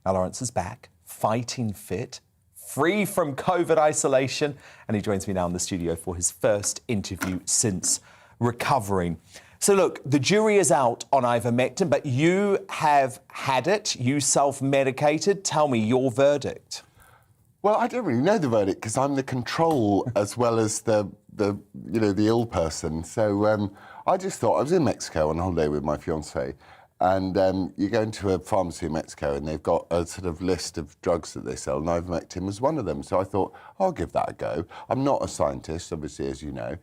Now, Lawrence is back, fighting fit, free from COVID isolation, and he joins me now in the studio for his first interview since recovering. So look, the jury is out on ivermectin, but you have had it, you self-medicated. Tell me your verdict. Well, I don't really know the verdict because I'm the control as well as the ill person. So I just thought I was in Mexico on holiday with my fiancée, and you go into a pharmacy in Mexico and they've got a sort of list of drugs that they sell, and ivermectin was one of them. So I thought, I'll give that a go. I'm not a scientist, obviously, as you know,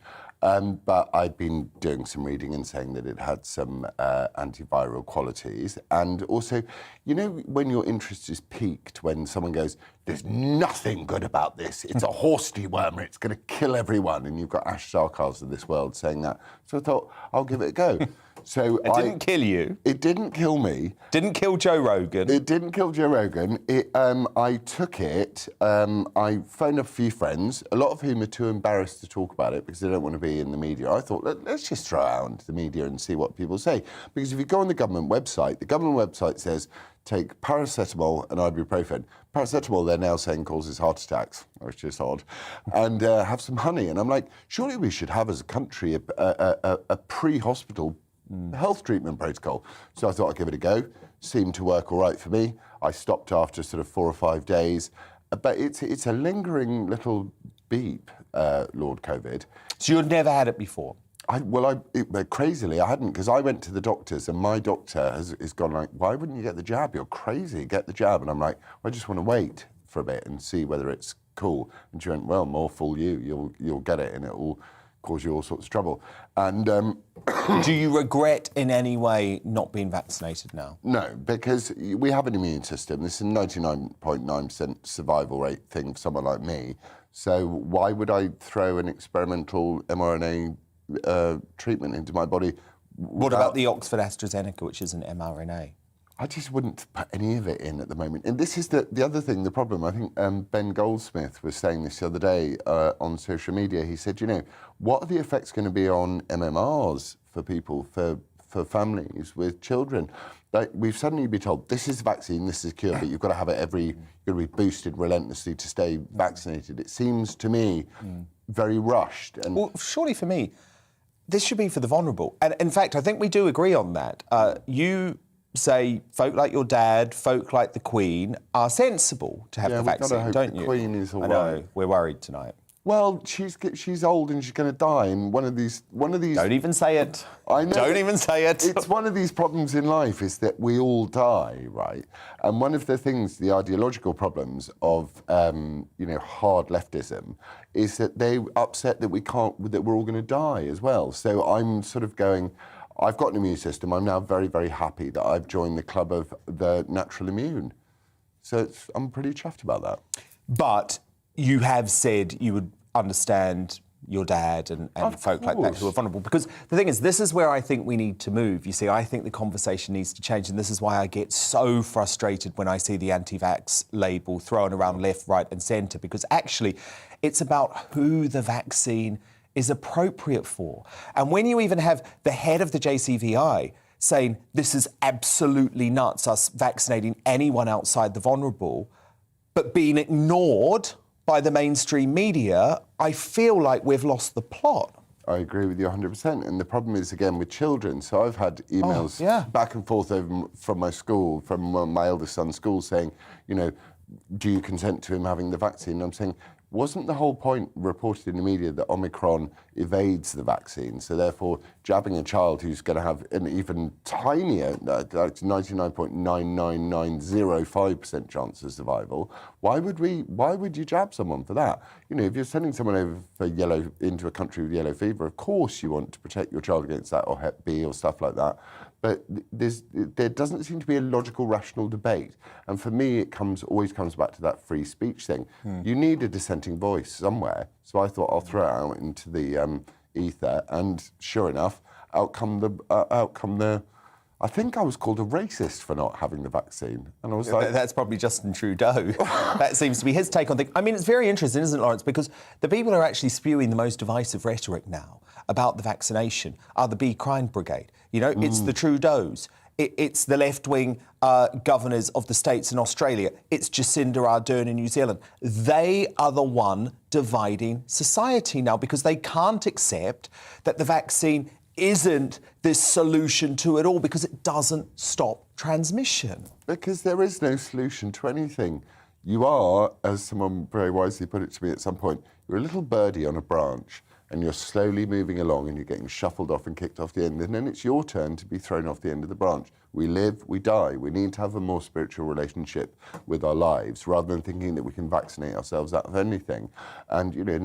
but I'd been doing some reading and saying that it had some antiviral qualities. And also, you know, when your interest is piqued, when someone goes, there's nothing good about this, it's a horse dewormer, it's going to kill everyone, and you've got Ash Sarkars of this world saying that. So I thought, I'll give it a go. So it didn't kill you. It didn't kill me. Didn't kill Joe Rogan. It didn't kill Joe Rogan. I took it. I phoned a few friends, a lot of whom are too embarrassed to talk about it because they don't want to be in the media. I thought, let's just throw it out into the media and see what people say. Because if you go on the government website says, take paracetamol and ibuprofen. Paracetamol, they're now saying, causes heart attacks, which is odd, and have some honey. And I'm like, surely we should have, as a country, a pre-hospital health treatment protocol. So I thought I'd give it a go. Seemed to work all right for me. I stopped after sort of 4 or 5 days. But it's a lingering little beep, Lord COVID. So you'd never had it before? Crazily, I hadn't, because I went to the doctors and my doctor has gone like, why wouldn't you get the jab? You're crazy, get the jab. And I'm like, I just want to wait for a bit and see whether it's cool. And she went, well, more fool you. You'll get it and it will cause you all sorts of trouble. And do you regret in any way not being vaccinated now? No, because we have an immune system. This is a 99.9% survival rate thing for someone like me. So why would I throw an experimental mRNA treatment into my body? What about the Oxford AstraZeneca, which is an mRNA? I just wouldn't put any of it in at the moment. And this is the other thing, the problem. I think Ben Goldsmith was saying this the other day on social media. He said, you know, what are the effects going to be on MMRs for people, for families with children? Like, we've suddenly been told, this is the vaccine, this is a cure, but you've got to have it you've got to be boosted relentlessly to stay vaccinated. It seems to me very rushed. And well, surely for me, this should be for the vulnerable. And in fact, I think we do agree on that. You say folk like your dad, folk like the Queen are sensible to have the vaccine, don't you? The Queen is all right. I know, we're worried tonight. Well, she's old and she's going to die, and one of these. Don't even say it. I know. Don't even say it. It's one of these problems in life is that we all die, right? And one of the things, the ideological problems of hard leftism, is that they upset that we're all going to die as well. So I'm sort of going, I've got an immune system. I'm now very, very happy that I've joined the club of the natural immune. So I'm pretty chuffed about that. But you have said you would understand your dad and folk like that who are vulnerable. Because the thing is, this is where I think we need to move. You see, I think the conversation needs to change, and this is why I get so frustrated when I see the anti-vax label thrown around left, right and centre, because actually it's about who the vaccine is appropriate for. And when you even have the head of the JCVI saying this is absolutely nuts, us vaccinating anyone outside the vulnerable, but being ignored by the mainstream media, I feel like we've lost the plot. I agree with you 100%. And the problem is, again, with children. So I've had emails back and forth from my school, from my eldest son's school, saying, you know, do you consent to him having the vaccine? And I'm saying, wasn't the whole point reported in the media that Omicron evades the vaccine? So therefore, jabbing a child who's going to have an even tinier, like 99.99905% chance of survival, why would you jab someone for that? You know, if you're sending someone over for into a country with yellow fever, of course you want to protect your child against that, or Hep B or stuff like that. But there doesn't seem to be a logical, rational debate. And for me, it always comes back to that free speech thing. You need a dissenting voice somewhere. So I thought I'll throw it out into the ether, and sure enough, out come the. I think I was called a racist for not having the vaccine, and I was like, that's probably Justin Trudeau. That seems to be his take on things. I mean, it's very interesting, isn't it, Lawrence? Because the people who are actually spewing the most divisive rhetoric now about the vaccination are the Be Kind Brigade. You know, it's the Trudeaus. It's the left-wing governors of the states in Australia. It's Jacinda Ardern in New Zealand. They are the one dividing society now, because they can't accept that the vaccine isn't this solution to it all, because it doesn't stop transmission. Because there is no solution to anything. You are, as someone very wisely put it to me at some point, you're a little birdie on a branch, and you're slowly moving along and you're getting shuffled off and kicked off the end, and then it's your turn to be thrown off the end of the branch. We live, we die. We need to have a more spiritual relationship with our lives, rather than thinking that we can vaccinate ourselves out of anything. And you know,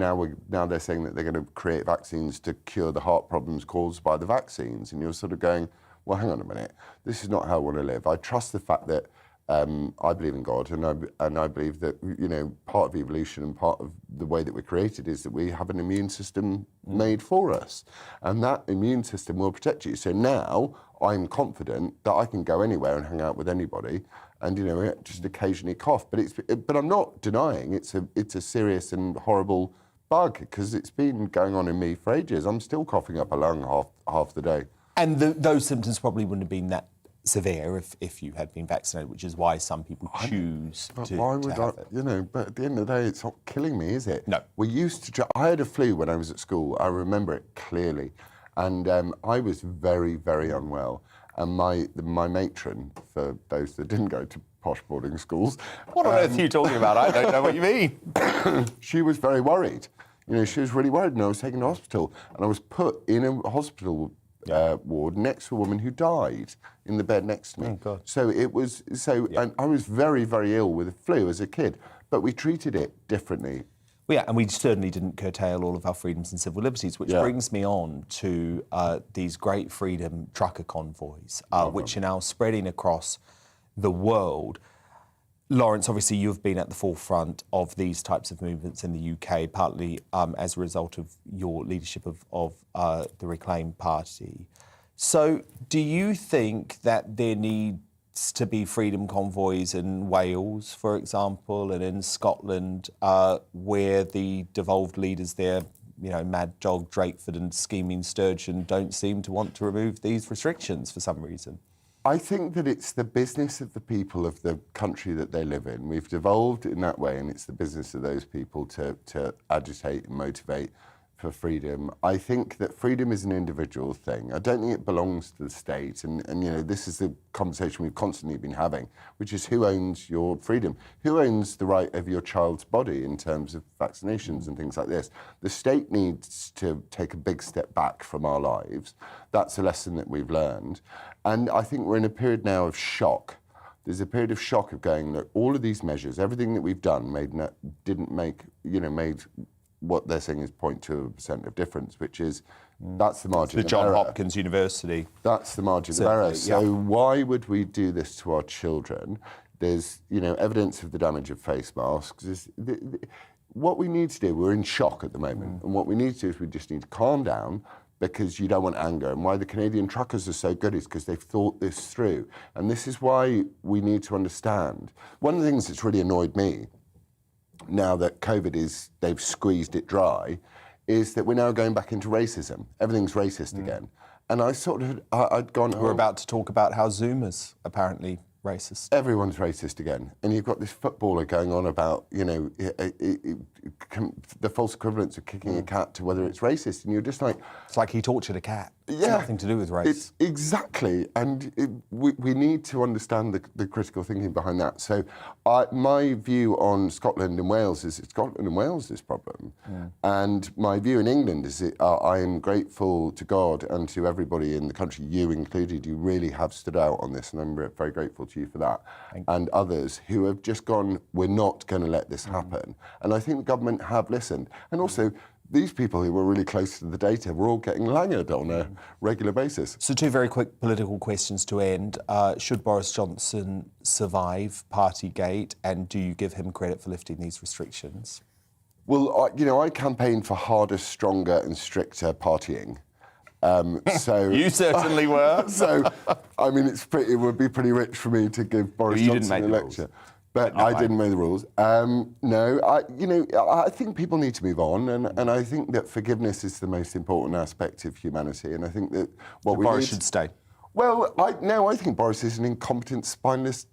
now they're saying that they're going to create vaccines to cure the heart problems caused by the vaccines, and you're sort of going, well, hang on a minute, this is not how I want to live. I trust the fact that I believe in God, and I believe that, you know, part of evolution and part of the way that we're created is that we have an immune system made for us, and that immune system will protect you. So now I'm confident that I can go anywhere and hang out with anybody, and you know, just occasionally cough. But I'm not denying it's a serious and horrible bug, because it's been going on in me for ages. I'm still coughing up a lung half the day. And those symptoms probably wouldn't have been that severe if you had been vaccinated, which is why some people choose to have it. You know, but at the end of the day, it's not killing me, is it? No. We used to. I had a flu when I was at school. I remember it clearly, and I was very, very unwell. And my matron, for those that didn't go to posh boarding schools, what on earth are you talking about? I don't know what you mean. She was very worried. You know, she was really worried, and I was taken to hospital, and I was put in a hospital ward next to a woman who died in the bed next to me. Oh, God. So it was and I was very, very ill with the flu as a kid, but we treated it differently. Well, yeah, and we certainly didn't curtail all of our freedoms and civil liberties, which brings me on to these great freedom trucker convoys, which are now spreading across the world. Lawrence, obviously you've been at the forefront of these types of movements in the UK, partly as a result of your leadership of the Reclaim Party. So do you think that there needs to be freedom convoys in Wales, for example, and in Scotland, where the devolved leaders there, you know, Mad Dog Drakeford and Scheming Sturgeon, don't seem to want to remove these restrictions for some reason? I think that it's the business of the people of the country that they live in. We've devolved in that way, and it's the business of those people to agitate and motivate for freedom. I think that freedom is an individual thing. I don't think it belongs to the state. And you know, this is the conversation we've constantly been having, which is who owns your freedom? Who owns the right of your child's body in terms of vaccinations and things like this? The state needs to take a big step back from our lives. That's a lesson that we've learned. And I think we're in a period now of shock. There's a period of shock of going, that all of these measures, everything that we've done made what they're saying is 0.2% of difference, which is, that's the margin of error. The Johns Hopkins University. That's the margin of error. So why would we do this to our children? There's, you know, evidence of the damage of face masks. What we need to do, we're in shock at the moment, and what we need to do is we just need to calm down, because you don't want anger. And why the Canadian truckers are so good is because they've thought this through. And this is why we need to understand. One of the things that's really annoyed me, now that COVID they've squeezed it dry, is that we're now going back into racism. Everything's racist again. And I'd gone... We're about to talk about how Zoomers apparently racist. Everyone's racist again. And you've got this footballer going on about, you know, the false equivalence of kicking a cat to whether it's racist. And you're just like... It's like he tortured a cat. It's nothing to do with race. Exactly. And we need to understand the critical thinking behind that. So my view on Scotland and Wales is it's Scotland and Wales' problem. And my view in England is I am grateful to God and to everybody in the country, you included. You really have stood out on this, and I'm very grateful to you for that. And others who have just gone, we're not going to let this happen. And I think the government have listened. And also, these people who were really close to the data were all getting langered on a regular basis. So 2 very quick political questions to end. Should Boris Johnson survive Partygate, and do you give him credit for lifting these restrictions? Well, you know, I campaigned for harder, stronger and stricter partying. So you certainly were. So, I mean, it would be pretty rich for me to give Boris Johnson a lecture. But I didn't make the rules. No, I think people need to move on, and I think that forgiveness is the most important aspect of humanity. And I think that Boris should stay. Well, I think Boris is an incompetent, spineless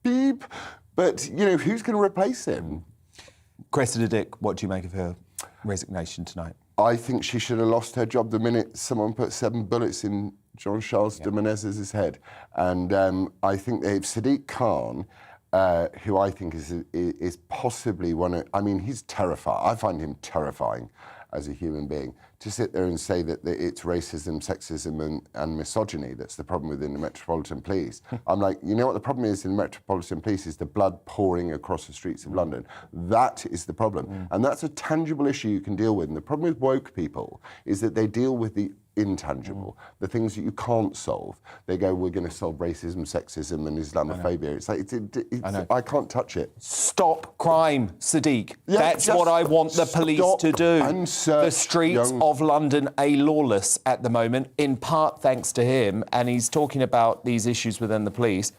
beep. But you know, who's going to replace him? Cressida Dick, what do you make of her resignation tonight? I think she should have lost her job the minute someone put 7 bullets in Jean-Charles de Menezes' head. And I think they've Sadiq Khan. Who I think is possibly one of... I mean, he's terrifying. I find him terrifying as a human being. To sit there and say that it's racism, sexism and misogyny that's the problem within the Metropolitan Police. I'm like, you know what the problem is in the Metropolitan Police is the blood pouring across the streets of London. That is the problem. And that's a tangible issue you can deal with. And the problem with woke people is that they deal with the intangible, the things that you can't solve. They go, we're going to solve racism, sexism and Islamophobia. It's like, I can't touch it. Stop crime, Sadiq. Yeah, that's what I want the police to do. The streets of London are lawless at the moment, in part thanks to him, and he's talking about these issues within the police.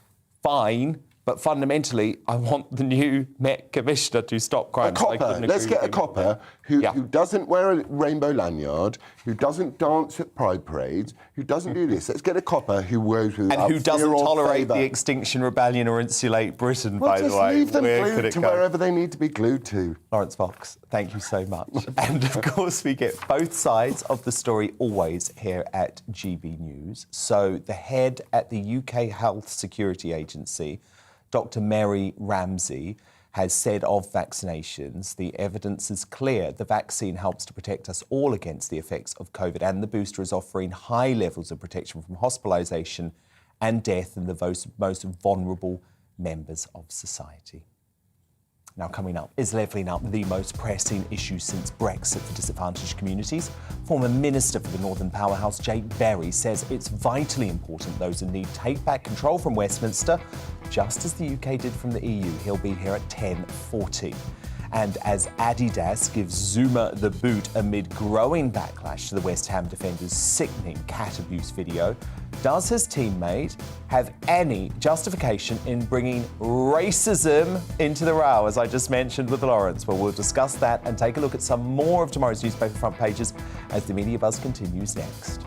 Fine. But fundamentally, I want the new Met Commissioner to stop crime. A copper. Let's get a copper who doesn't wear a rainbow lanyard, who doesn't dance at pride parades, who doesn't do this. Let's get a copper who wears with and who doesn't tolerate the Extinction Rebellion or insulate Britain, by the way. Leave them glued to wherever they need to be glued to. Lawrence Fox, thank you so much. And of course, we get both sides of the story always here at GB News. So the head at the UK Health Security Agency, Dr. Mary Ramsey, has said of vaccinations, the evidence is clear. The vaccine helps to protect us all against the effects of COVID, and the booster is offering high levels of protection from hospitalisation and death in the most vulnerable members of society. Now, coming up, is levelling up the most pressing issue since Brexit for disadvantaged communities? Former Minister for the Northern Powerhouse, Jake Berry, says it's vitally important those in need take back control from Westminster, just as the UK did from the EU. He'll be here at 10:40. And as Adidas gives Zuma the boot amid growing backlash to the West Ham defender's sickening cat abuse video, does his teammate have any justification in bringing racism into the row, as I just mentioned with Lawrence? Well, we'll discuss that and take a look at some more of tomorrow's newspaper front pages as the media buzz continues next.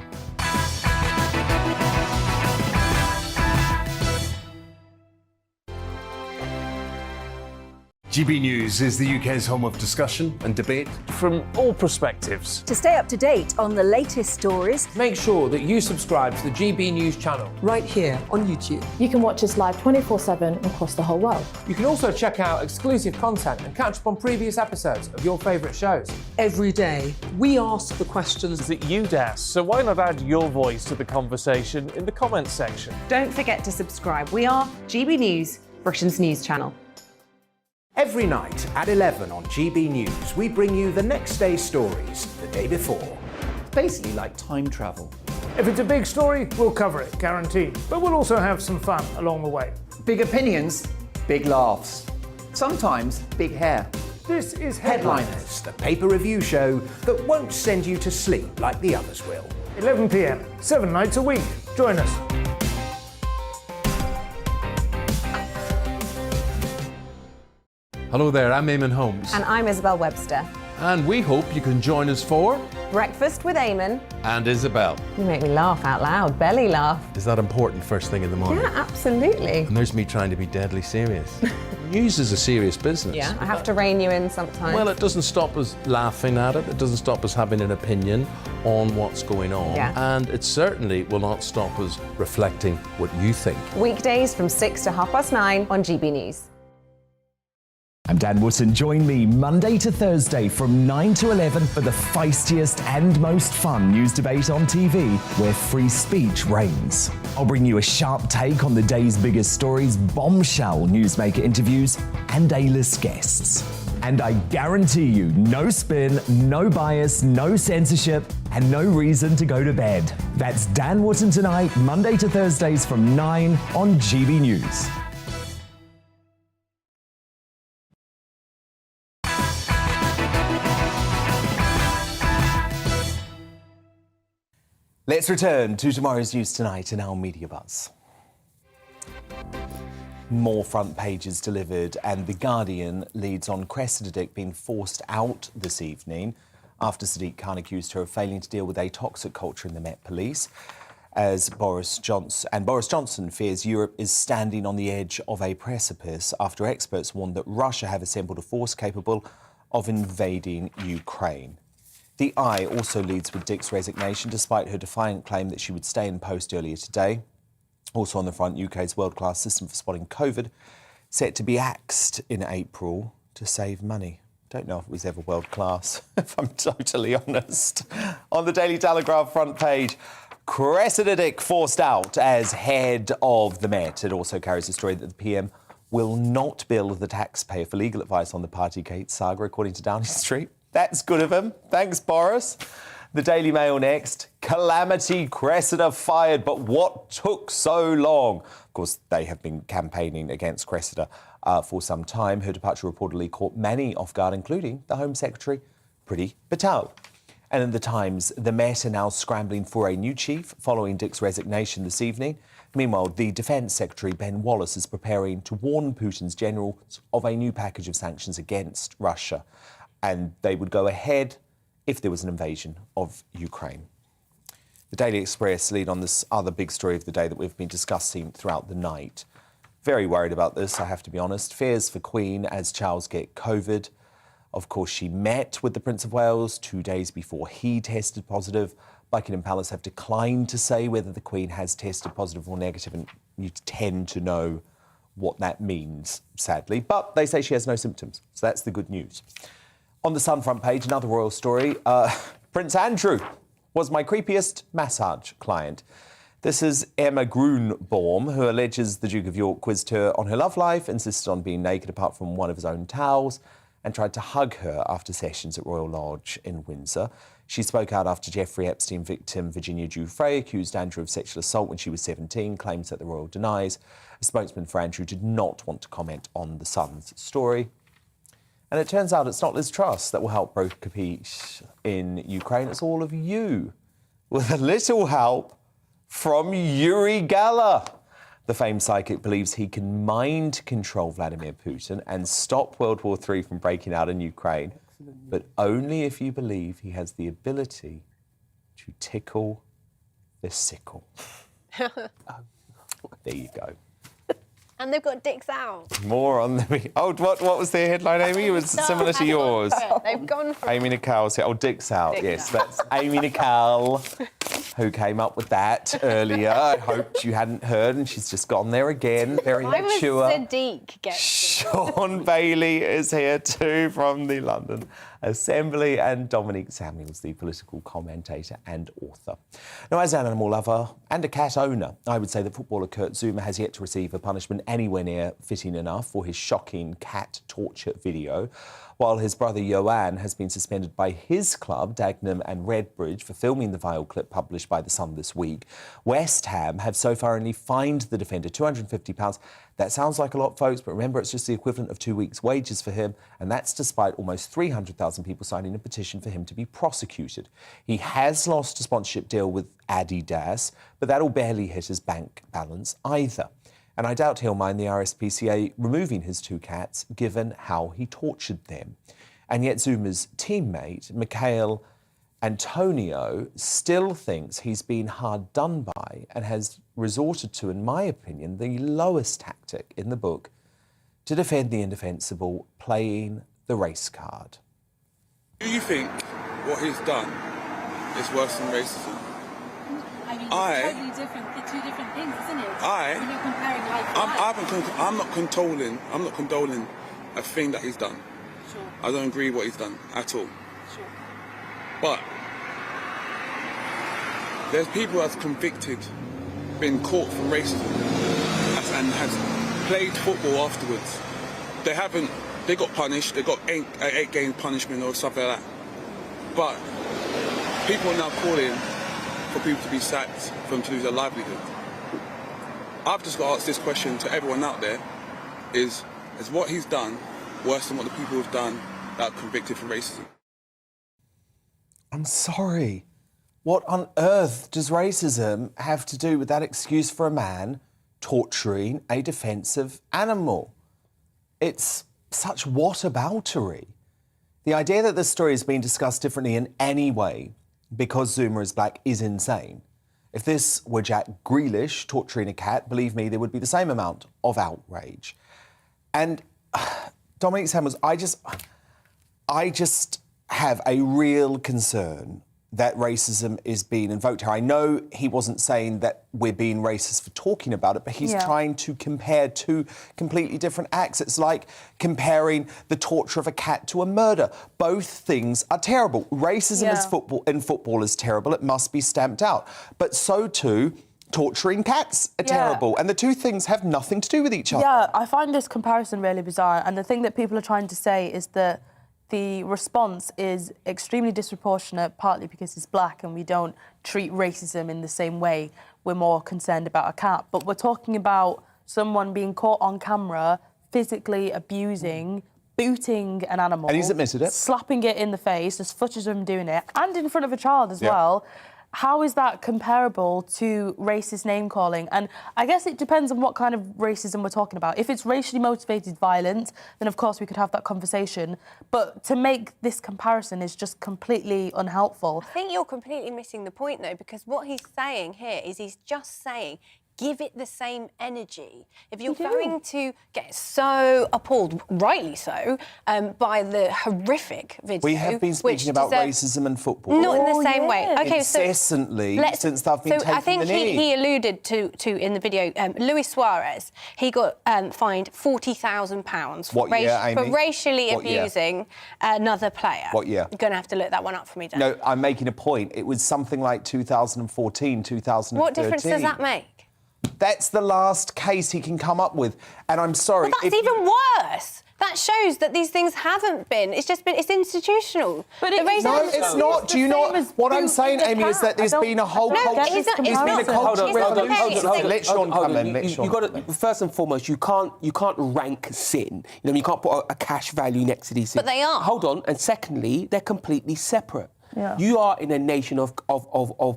GB News is the UK's home of discussion and debate. From all perspectives. To stay up to date on the latest stories, make sure that you subscribe to the GB News channel. Right here on YouTube. You can watch us live 24/7 across the whole world. You can also check out exclusive content and catch up on previous episodes of your favourite shows. Every day, we ask the questions that you'd ask, so why not add your voice to the conversation in the comments section? Don't forget to subscribe. We are GB News, Britain's news channel. Every night at 11 on GB News, we bring you the next day's stories the day before. Basically like time travel. If it's a big story, we'll cover it, guaranteed. But we'll also have some fun along the way. Big opinions, big laughs. Sometimes big hair. This is Headliners, the paper review show that won't send you to sleep like the others will. 11 p.m, 7 nights a week. Join us. Hello there, I'm Eamon Holmes. And I'm Isabel Webster. And we hope you can join us for Breakfast with Eamon. And Isabel. You make me laugh out loud, belly laugh. Is that important first thing in the morning? Yeah, absolutely. And there's me trying to be deadly serious. News is a serious business. Yeah, I have to rein you in sometimes. Well, it doesn't stop us laughing at it. It doesn't stop us having an opinion on what's going on. Yeah. And it certainly will not stop us reflecting what you think. Weekdays from 6 to 9:30 on GB News. I'm Dan Wootton. Join me Monday to Thursday from 9 to 11 for the feistiest and most fun news debate on TV, where free speech reigns. I'll bring you a sharp take on the day's biggest stories, bombshell newsmaker interviews, and A-list guests. And I guarantee you, no spin, no bias, no censorship, and no reason to go to bed. That's Dan Wootton tonight, Monday to Thursdays from 9 on GB News. Let's return to tomorrow's news tonight in our media buzz. More front pages delivered, and The Guardian leads on Cressida Dick being forced out this evening after Sadiq Khan accused her of failing to deal with a toxic culture in the Met Police. As Boris Johnson fears Europe is standing on the edge of a precipice after experts warned that Russia have assembled a force capable of invading Ukraine. The Eye also leads with Dick's resignation, despite her defiant claim that she would stay in post earlier today. Also on the front, UK's world-class system for spotting COVID set to be axed in April to save money. Don't know if it was ever world-class, if I'm totally honest. On the Daily Telegraph front page, Cressida Dick forced out as head of the Met. It also carries a story that the PM will not bill the taxpayer for legal advice on the Partygate saga, according to Downing Street. That's good of him. Thanks, Boris. The Daily Mail next. Calamity, Cressida fired, but what took so long? Of course, they have been campaigning against Cressida for some time. Her departure reportedly caught many off guard, including the Home Secretary, Priti Patel. And in the Times, the Met are now scrambling for a new chief following Dick's resignation this evening. Meanwhile, the Defence Secretary, Ben Wallace, is preparing to warn Putin's generals of a new package of sanctions against Russia. And they would go ahead if there was an invasion of Ukraine. The Daily Express lead on this other big story of the day that we've been discussing throughout the night. Very worried about this, I have to be honest. Fears for Queen as Charles gets COVID. Of course, she met with the Prince of Wales 2 days before he tested positive. Buckingham Palace have declined to say whether the Queen has tested positive or negative, and you tend to know what that means, sadly. But they say she has no symptoms, so that's the good news. On the Sun front page, another royal story. Prince Andrew was my creepiest massage client. This is Emma Grunbaum, who alleges the Duke of York quizzed her on her love life, insisted on being naked apart from one of his own towels, and tried to hug her after sessions at Royal Lodge in Windsor. She spoke out after Jeffrey Epstein victim Virginia Giuffre accused Andrew of sexual assault when she was 17, claims that the Royal denies. A spokesman for Andrew did not want to comment on the Sun's story. And it turns out it's not Liz Truss that will help broker peace in Ukraine, it's all of you, with a little help from Yuri Geller. The famed psychic believes he can mind control Vladimir Putin and stop World War III from breaking out in Ukraine, but only if you believe he has the ability to tickle the sickle. There you go. And they've got dicks out. More on the... Oh, what was their headline, Amy? It was similar to yours. They've gone for Amy Nicole said, oh, Dick's out. Yes, that's Amy Nicole, who came up with that earlier. I hoped you hadn't heard, and she's just gone there again. Very mature. Why was Sadiq get Sean Bailey is here too from the London Assembly, and Dominique Samuels, the political commentator and author. Now, as an animal lover and a cat owner, I would say that footballer Kurt Zuma has yet to receive a punishment anywhere near fitting enough for his shocking cat torture video, while his brother Johan has been suspended by his club, Dagenham and Redbridge, for filming the vile clip published by The Sun this week. West Ham have so far only fined the defender £250. That sounds like a lot, folks, but remember, it's just the equivalent of 2 weeks' wages for him, and that's despite almost 300,000 people signing a petition for him to be prosecuted. He has lost a sponsorship deal with Adidas, but that'll barely hit his bank balance either. And I doubt he'll mind the RSPCA removing his 2 cats, given how he tortured them. And yet Zuma's teammate, Mikhail Antonio, still thinks he's been hard done by and has resorted to, in my opinion, the lowest tactic in the book to defend the indefensible, playing the race card. Do you think what he's done is worse than racism? I mean, it's totally different, they're 2 different things, isn't it? You're not comparing I'm not condoning a thing that he's done. Sure. I don't agree with what he's done at all. Sure. But there's people that's convicted, been caught for racism, and has played football afterwards. They got punished, they got 8 game punishment or something like that. But people are now calling for people to be sacked, for them to lose their livelihood. I've just got to ask this question to everyone out there, is what he's done worse than what the people have done that are convicted for racism? I'm sorry. What on earth does racism have to do with that excuse for a man torturing a defensive animal? It's such whataboutery. The idea that this story is being discussed differently in any way because Zuma is black is insane. If this were Jack Grealish torturing a cat, believe me, there would be the same amount of outrage. And Dominique Samuels, I just have a real concern that racism is being invoked here. I know he wasn't saying that we're being racist for talking about it, but he's trying to compare 2 completely different acts. It's like comparing the torture of a cat to a murder. Both things are terrible. Racism in football is terrible. It must be stamped out. But so too, torturing cats are terrible. And the 2 things have nothing to do with each other. Yeah, I find this comparison really bizarre. And the thing that people are trying to say is that the response is extremely disproportionate, partly because he's black and we don't treat racism in the same way. We're more concerned about a cat. But we're talking about someone being caught on camera physically abusing, booting an animal. And he's admitted it. Slapping it in the face. There's footage of him doing it. And in front of a child as well. How is that comparable to racist name-calling? And I guess it depends on what kind of racism we're talking about. If it's racially motivated violence, then of course we could have that conversation. But to make this comparison is just completely unhelpful. I think you're completely missing the point, though, because what he's saying here is he's just saying give it the same energy. If you're going to get so appalled, rightly so, by the horrific video, We have been speaking about racism and football. not in the same way. Okay, incessantly since they've been taking I think the knee. he alluded to in the video. Luis Suarez, he got fined £40,000 What year, Amy? for racially What year? abusing another player. What year? You're going to have to look that one up for me, Dan. No, I'm making a point. It was something like 2014, 2013. What difference does that make? That's the last case he can come up with. And I'm sorry. Well, that's even worse. That shows that these things haven't been. It's just been. It's institutional. But The racism- No, it's not. Do you not? What I'm saying, Amy, is that there's been a whole culture. it's not- There's been a cultural revolution. Let Sean come in. Let Sean You got to, first and foremost, you can't rank sin. You know, you can't put a cash value next to these things. But they are. Hold on, and secondly, they're completely separate. Yeah. You are in a nation of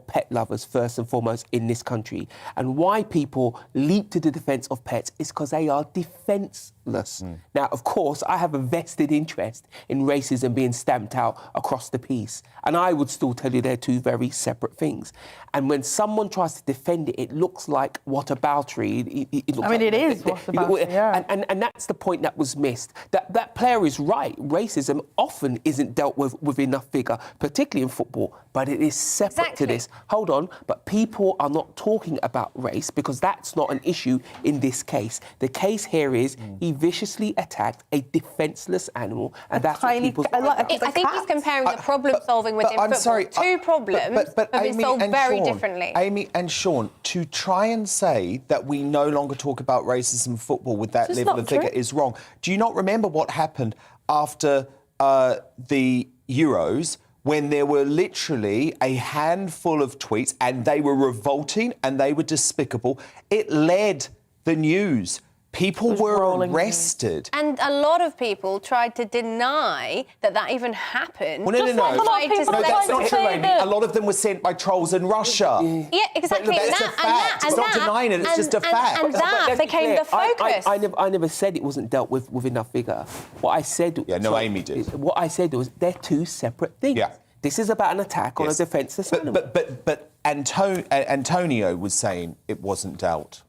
pet lovers, first and foremost, in this country. And why people leap to the defence of pets is because they are defenceless. Now, of course, I have a vested interest in racism being stamped out across the piece. And I would still tell you they're two very separate things. And when someone tries to defend it, it looks like whataboutery. It looks it is whataboutery, yeah. And that's the point that was missed. That player is right. Racism often isn't dealt with enough vigour, particularly in football, but it is separate to this. Hold on, but people are not talking about race because that's not an issue in this case. The case here is he viciously attacked a defenceless animal, and that's what people's... I think he's comparing the problem solving within football. I'm sorry. Two problems but have been Amy solved and very Sean, differently. Amy and Sean, to try and say that we no longer talk about racism in football with that It's level not of vigour true. is wrong. Do you not remember what happened after the Euros, when there were literally a handful of tweets and they were revolting and they were despicable? It led the news. People were arrested. And a lot of people tried to deny that even happened. Well, no. No, that's not true, Amy. A lot of them were sent by trolls in Russia. Yeah, exactly. But that's a fact. It's not denying it, it's just a fact. And that became the focus. I never said it wasn't dealt with enough vigour. What I said... Amy did. What I said was they're two separate things. Yeah. This is about an attack on a defenceless animal. But Antonio was saying it wasn't dealt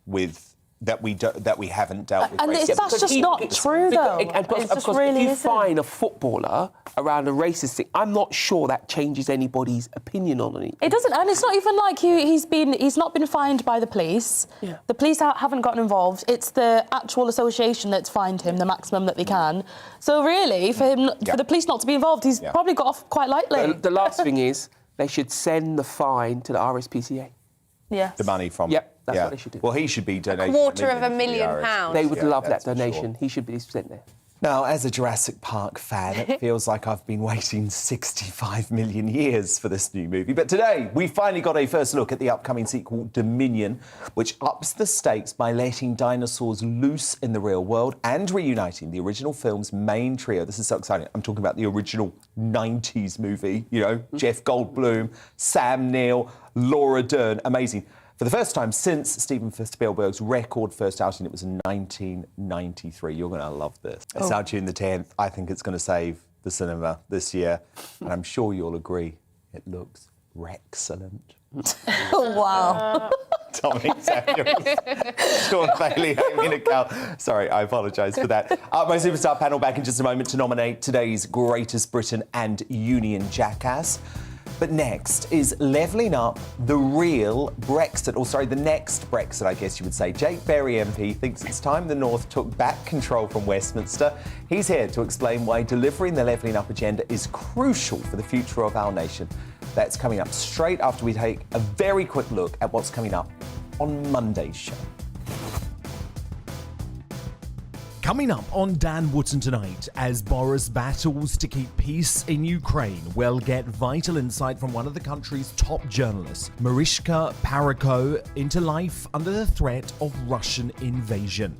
with... That we haven't dealt with racism. That's just not true, though. It's just really if you find a footballer around a racist thing, I'm not sure that changes anybody's opinion on it. It doesn't, and it's not even like he's not been fined by the police. Yeah. The police haven't gotten involved. It's the actual association that's fined him the maximum that they can. So really, for the police not to be involved, he's probably got off quite lightly. The last thing is they should send the fine to the RSPCA. Yeah. The money from... Yep, that's what they should do. Well, he should be donating... £250,000. They would love that donation. He should be sent there. Now, as a Jurassic Park fan, it feels like I've been waiting 65 million years for this new movie. But today, we finally got a first look at the upcoming sequel, Dominion, which ups the stakes by letting dinosaurs loose in the real world and reuniting the original film's main trio. This is so exciting. I'm talking about the original 90s movie, you know, Jeff Goldblum, Sam Neill, Laura Dern. Amazing. For the first time since Steven Spielberg's record first outing, it was in 1993. You're going to love this. It's out June the 10th. I think it's going to save the cinema this year. And I'm sure you'll agree, it looks excellent. Wow. Tommy Samuels, Sean Bailey, Amy Nicole. Sorry, I apologise for that. My superstar panel back in just a moment to nominate today's Greatest Britain and Union Jackass. But next is levelling up the real Brexit, the next Brexit, I guess you would say. Jake Berry MP thinks it's time the North took back control from Westminster. He's here to explain why delivering the levelling up agenda is crucial for the future of our nation. That's coming up straight after we take a very quick look at what's coming up on Monday's show. Coming up on Dan Wootton tonight, as Boris battles to keep peace in Ukraine, we'll get vital insight from one of the country's top journalists, Mariska Parako, into life under the threat of Russian invasion.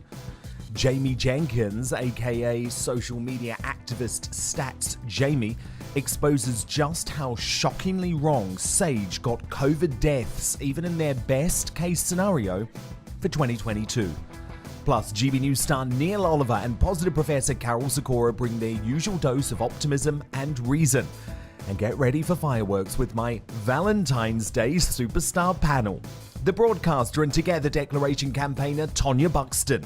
Jamie Jenkins, aka social media activist Stats Jamie, exposes just how shockingly wrong Sage got COVID deaths, even in their best case scenario, for 2022. Plus, GBNews star Neil Oliver and positive Professor Carol Sikora bring their usual dose of optimism and reason. And get ready for fireworks with my Valentine's Day superstar panel. the broadcaster and Together Declaration campaigner Tonya Buxton,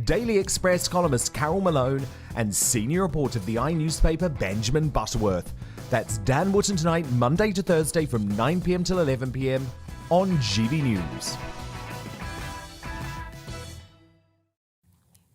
Daily Express columnist Carol Malone, and senior reporter of the newspaper Benjamin Butterworth. That's Dan Wootton tonight, Monday to Thursday from 9 p.m. till 11 p.m. on GB News.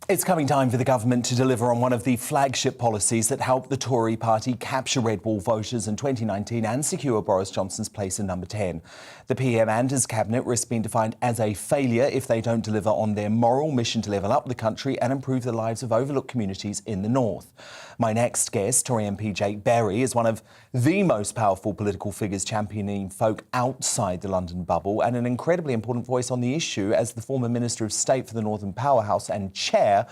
It's coming time for the government to deliver on one of the flagship policies that helped the Tory party capture red wall voters in 2019 and secure Boris Johnson's place in number 10. The PM and his cabinet risk being defined as a failure if they don't deliver on their moral mission to level up the country and improve the lives of overlooked communities in the north. My next guest, Tory MP Jake Berry, is one of the most powerful political figures championing folk outside the London bubble and an incredibly important voice on the issue as the former Minister of State for the Northern Powerhouse and chair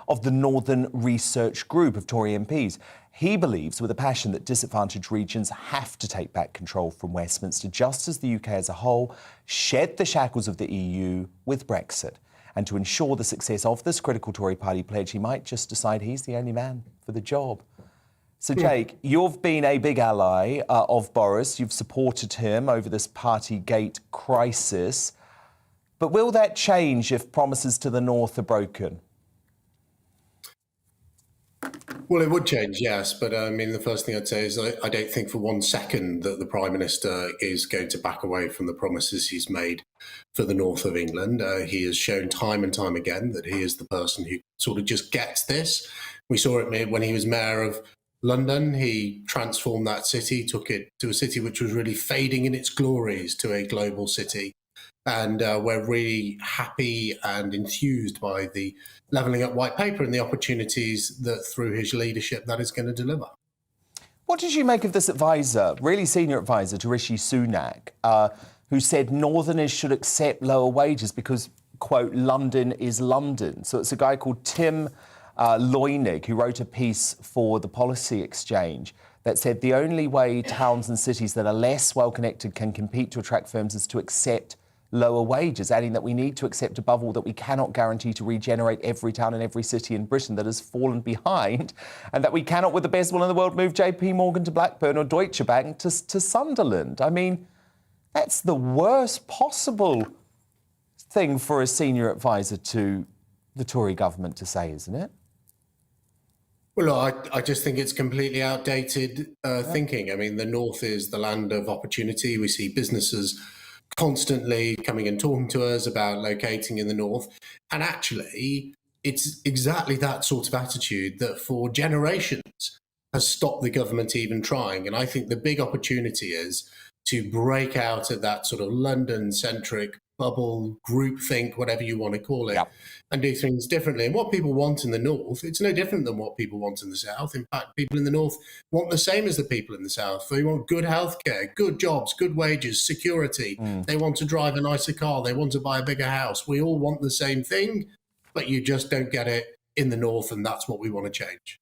of the Northern Research Group of Tory MPs. He believes with a passion that disadvantaged regions have to take back control from Westminster, just as the UK as a whole shed the shackles of the EU with Brexit. And to ensure the success of this critical Tory party pledge, he might just decide he's the only man for the job. So, Jake, you've been a big ally of Boris. You've supported him over this Partygate crisis. But will that change if promises to the north are broken? Well, it would change, yes. But I mean, the first thing I'd say is I don't think for 1 second that the Prime Minister is going to back away from the promises he's made for the north of England. He has shown time and time again that he is the person who sort of just gets this. We saw it when he was mayor of London. He transformed that city, took it to a city which was really fading in its glories to a global city. And we're really happy and enthused by the levelling up white paper and the opportunities that through his leadership that is going to deliver. What did you make of this advisor, really senior advisor to Rishi Sunak, who said Northerners should accept lower wages because, quote, London is London? So it's a guy called Tim Loynig who wrote a piece for the Policy Exchange that said the only way towns and cities that are less well-connected can compete to attract firms is to accept lower wages, adding that we need to accept above all that we cannot guarantee to regenerate every town and every city in Britain that has fallen behind, and that we cannot, with the best will in the world, move JP Morgan to Blackburn or Deutsche Bank to Sunderland. I mean, that's the worst possible thing for a senior advisor to the Tory government to say, isn't it? Well, I just think it's completely outdated thinking. I mean, the north is the land of opportunity. We see businesses constantly coming and talking to us about locating in the north. And actually, it's exactly that sort of attitude that for generations has stopped the government even trying. And I think the big opportunity is to break out of that sort of London-centric bubble, groupthink, whatever you want to call it, and do things differently. And what people want in the north, it's no different than what people want in the south. In fact, people in the north want the same as the people in the south. They want good healthcare, good jobs, good wages, security. They want to drive a nicer car. They want to buy a bigger house. We all want the same thing, but you just don't get it in the north, and that's what we want to change.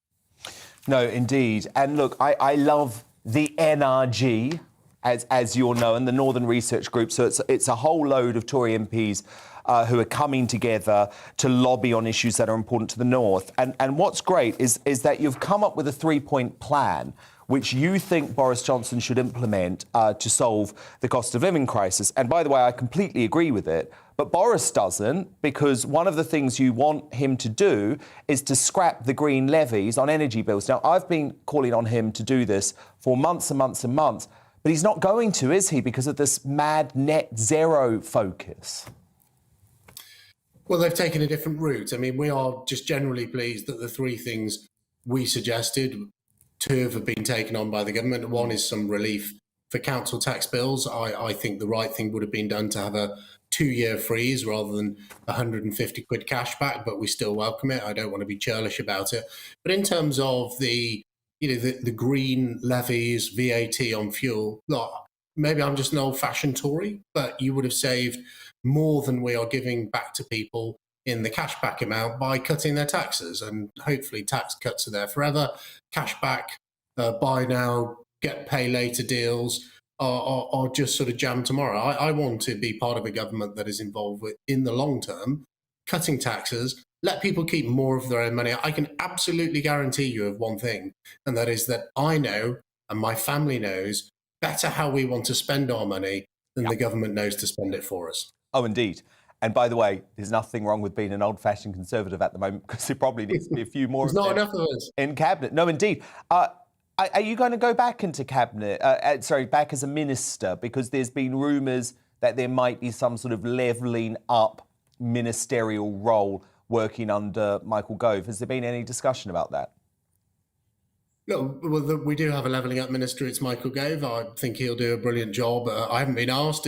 No, indeed. And look, I love the NRG, as you all know, and the Northern Research Group. So it's a whole load of Tory MPs who are coming together to lobby on issues that are important to the North. And what's great is that you've come up with a 3-point plan which you think Boris Johnson should implement to solve the cost of living crisis. And by the way, I completely agree with it. But Boris doesn't, because one of the things you want him to do is to scrap the green levies on energy bills. Now, I've been calling on him to do this for months and months and months. But he's not going to, is he, because of this mad net zero focus? Well, they've taken a different route. I mean, we are just generally pleased that the 3 things we suggested, 2 have been taken on by the government. 1 is some relief for council tax bills. I think the right thing would have been done to have a 2-year freeze rather than 150 quid cash back, but we still welcome it. I don't want to be churlish about it. But in terms of the green levies, VAT on fuel, look, maybe I'm just an old-fashioned Tory, but you would have saved more than we are giving back to people in the cashback amount by cutting their taxes. And hopefully tax cuts are there forever. Cashback, buy now, get pay later deals are just sort of jammed tomorrow. I want to be part of a government that is involved with, in the long term, cutting taxes, let people keep more of their own money. I can absolutely guarantee you of one thing, and that is that I know, and my family knows, better how we want to spend our money than the government knows to spend it for us. Oh, indeed. And by the way, there's nothing wrong with being an old-fashioned Conservative at the moment, because there probably needs to be a few more. There's not enough of us in cabinet. No, indeed. Are you going to go back into cabinet? Back as a minister, because there's been rumours that there might be some sort of levelling up ministerial role working under Michael Gove. Has there been any discussion about that? No, well, we do have a levelling up minister. It's Michael Gove. I think he'll do a brilliant job. I haven't been asked.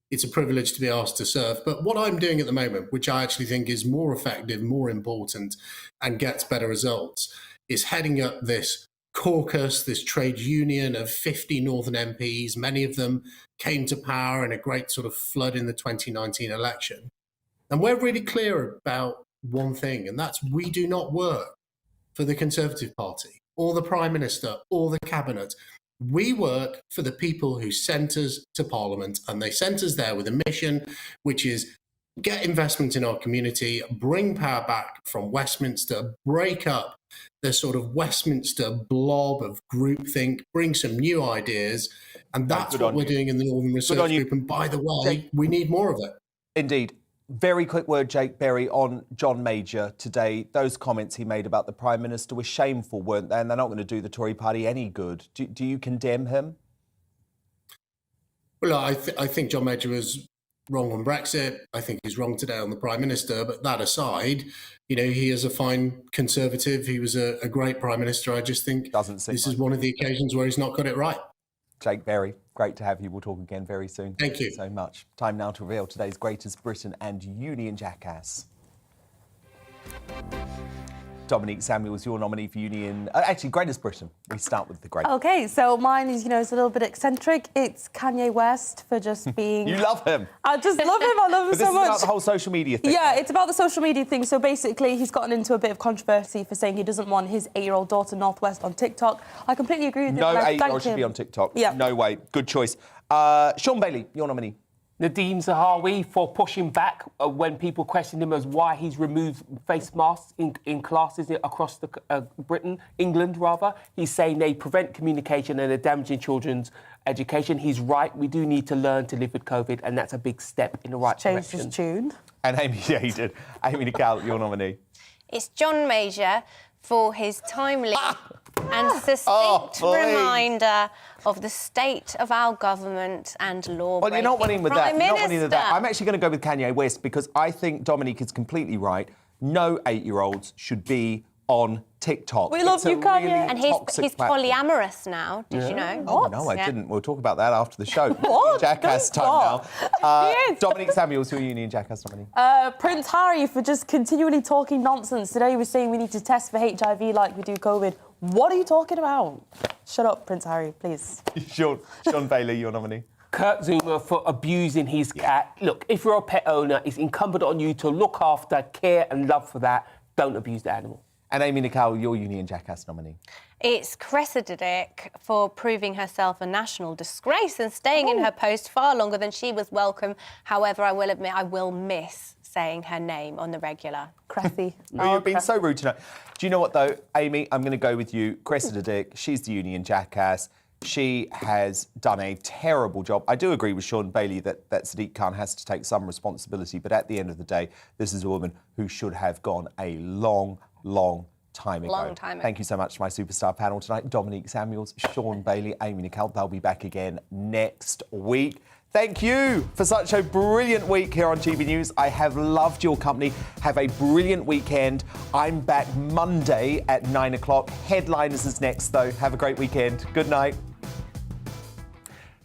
It's a privilege to be asked to serve. But what I'm doing at the moment, which I actually think is more effective, more important, and gets better results, is heading up this caucus, this trade union of 50 Northern MPs. Many of them came to power in a great sort of flood in the 2019 election. And we're really clear about one thing, and that's we do not work for the Conservative Party or the Prime Minister or the Cabinet. We work for the people who sent us to Parliament, and they sent us there with a mission, which is get investment in our community, bring power back from Westminster, break up the sort of Westminster blob of groupthink, bring some new ideas, and that's what we're doing in the Northern Research Group. And by the way, we need more of it. Indeed. Very quick word, Jake Berry, on John Major today. Those comments he made about the Prime Minister were shameful, weren't they? And they're not going to do the Tory party any good. Do you condemn him? Well, I think John Major was wrong on Brexit. I think he's wrong today on the Prime Minister. But that aside, he is a fine Conservative. He was a great Prime Minister. I just think this is one of the occasions where he's not got it right. Jake Berry, great to have you. We'll talk again very soon. Thank you so much. Time now to reveal today's Greatest Britain and Union Jackass. Dominique Samuels, your nominee for Union... actually, Greatest Britain. We start with the great. OK, so mine is, it's a little bit eccentric. It's Kanye West for just being... You love him. I just love him. I love him so much. But this is about the whole social media thing. Yeah, it's about the social media thing. So basically, he's gotten into a bit of controversy for saying he doesn't want his 8-year-old daughter, Northwest, on TikTok. I completely agree with him. No 8-year-old should be on TikTok. Yeah. No way. Good choice. Sean Bailey, your nominee. Nadine Zahawi for pushing back when people question him as why he's removed face masks in classes across Britain, England rather. He's saying they prevent communication and they're damaging children's education. He's right. We do need to learn to live with COVID, and that's a big step in the right direction. Changed his tune. And Amy, yeah, he did. Amy Nicole, your nominee. It's John Major for his timely and succinct reminder of the state of our government and law. Well, you're not winning with that. You're not winning with that. I'm actually going to go with Kanye West because I think Dominique is completely right. No 8-year-olds should be on TikTok. We love you, Kanye. Really and he's polyamorous now. Did you know? Oh, no, I didn't. We'll talk about that after the show. What? Jackass time now. Dominique Samuels, your Union Jackass nominee. Prince Harry for just continually talking nonsense. Today he was saying we need to test for HIV like we do COVID. What are you talking about? Shut up, Prince Harry, please. Sean Bailey, your nominee. Kurt Zuma for abusing his cat. Look, if you're a pet owner, it's incumbent on you to look after, care and love for that. Don't abuse the animal. And Amy Nicole, your Union Jackass nominee. It's Cressida Dick for proving herself a national disgrace and staying in her post far longer than she was welcome. However, I will admit I will miss saying her name on the regular. Cressy. You've been so rude tonight. Do you know what, though, Amy? I'm going to go with you. Cressida Dick, she's the Union Jackass. She has done a terrible job. I do agree with Sean Bailey that Sadiq Khan has to take some responsibility, but at the end of the day, this is a woman who should have gone a long time ago. Thank you so much to my superstar panel tonight. Dominique Samuels, Sean Bailey, Amy Nicole. They'll be back again next week. Thank you for such a brilliant week here on GB News. I have loved your company. Have a brilliant weekend. I'm back Monday at 9 o'clock. Headliners is next, though. Have a great weekend. Good night.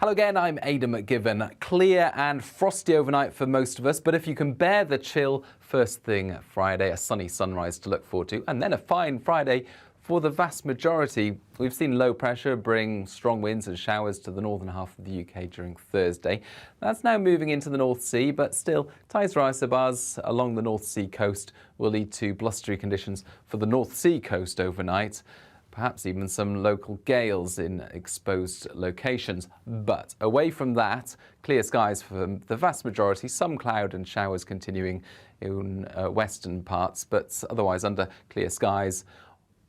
Hello again, I'm Aidan McGibbon. Clear and frosty overnight for most of us, but if you can bear the chill, first thing Friday, a sunny sunrise to look forward to, and then a fine Friday for the vast majority. We've seen low pressure bring strong winds and showers to the northern half of the UK during Thursday. That's now moving into the North Sea, but still, tides or isobars along the North Sea coast will lead to blustery conditions for the North Sea coast overnight. Perhaps even some local gales in exposed locations. But away from that, clear skies for the vast majority, some cloud and showers continuing in western parts, but otherwise under clear skies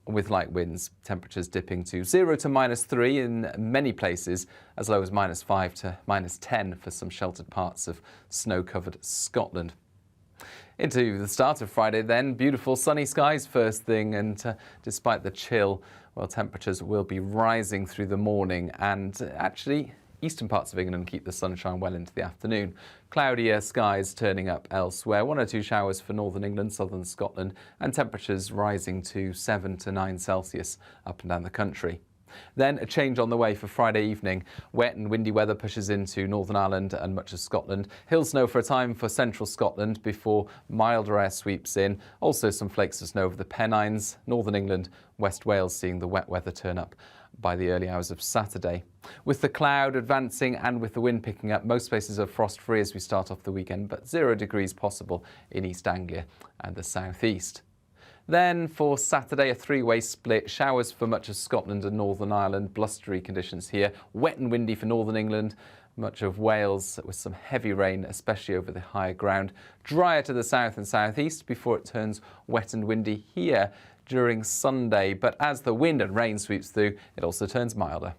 with light winds, temperatures dipping to 0 to -3 in many places, as low as -5 to -10 for some sheltered parts of snow-covered Scotland. Into the start of Friday then, beautiful sunny skies first thing, and despite the chill, well, temperatures will be rising through the morning, and actually eastern parts of England keep the sunshine well into the afternoon. Cloudier skies turning up elsewhere, 1 or 2 showers for northern England, southern Scotland, and temperatures rising to 7 to 9 Celsius up and down the country. Then a change on the way for Friday evening. Wet and windy weather pushes into Northern Ireland and much of Scotland. Hill snow for a time for central Scotland before milder air sweeps in. Also some flakes of snow over the Pennines, Northern England, West Wales seeing the wet weather turn up by the early hours of Saturday. With the cloud advancing and with the wind picking up, most places are frost-free as we start off the weekend, but 0 degrees possible in East Anglia and the southeast. Then for Saturday, a 3-way split. Showers for much of Scotland and Northern Ireland. Blustery conditions here. Wet and windy for Northern England. Much of Wales with some heavy rain, especially over the higher ground. Drier to the south and southeast before it turns wet and windy here during Sunday. But as the wind and rain sweeps through, it also turns milder.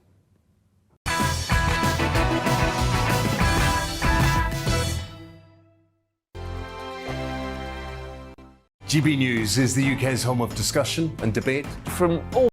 GB News is the UK's home of discussion and debate. From all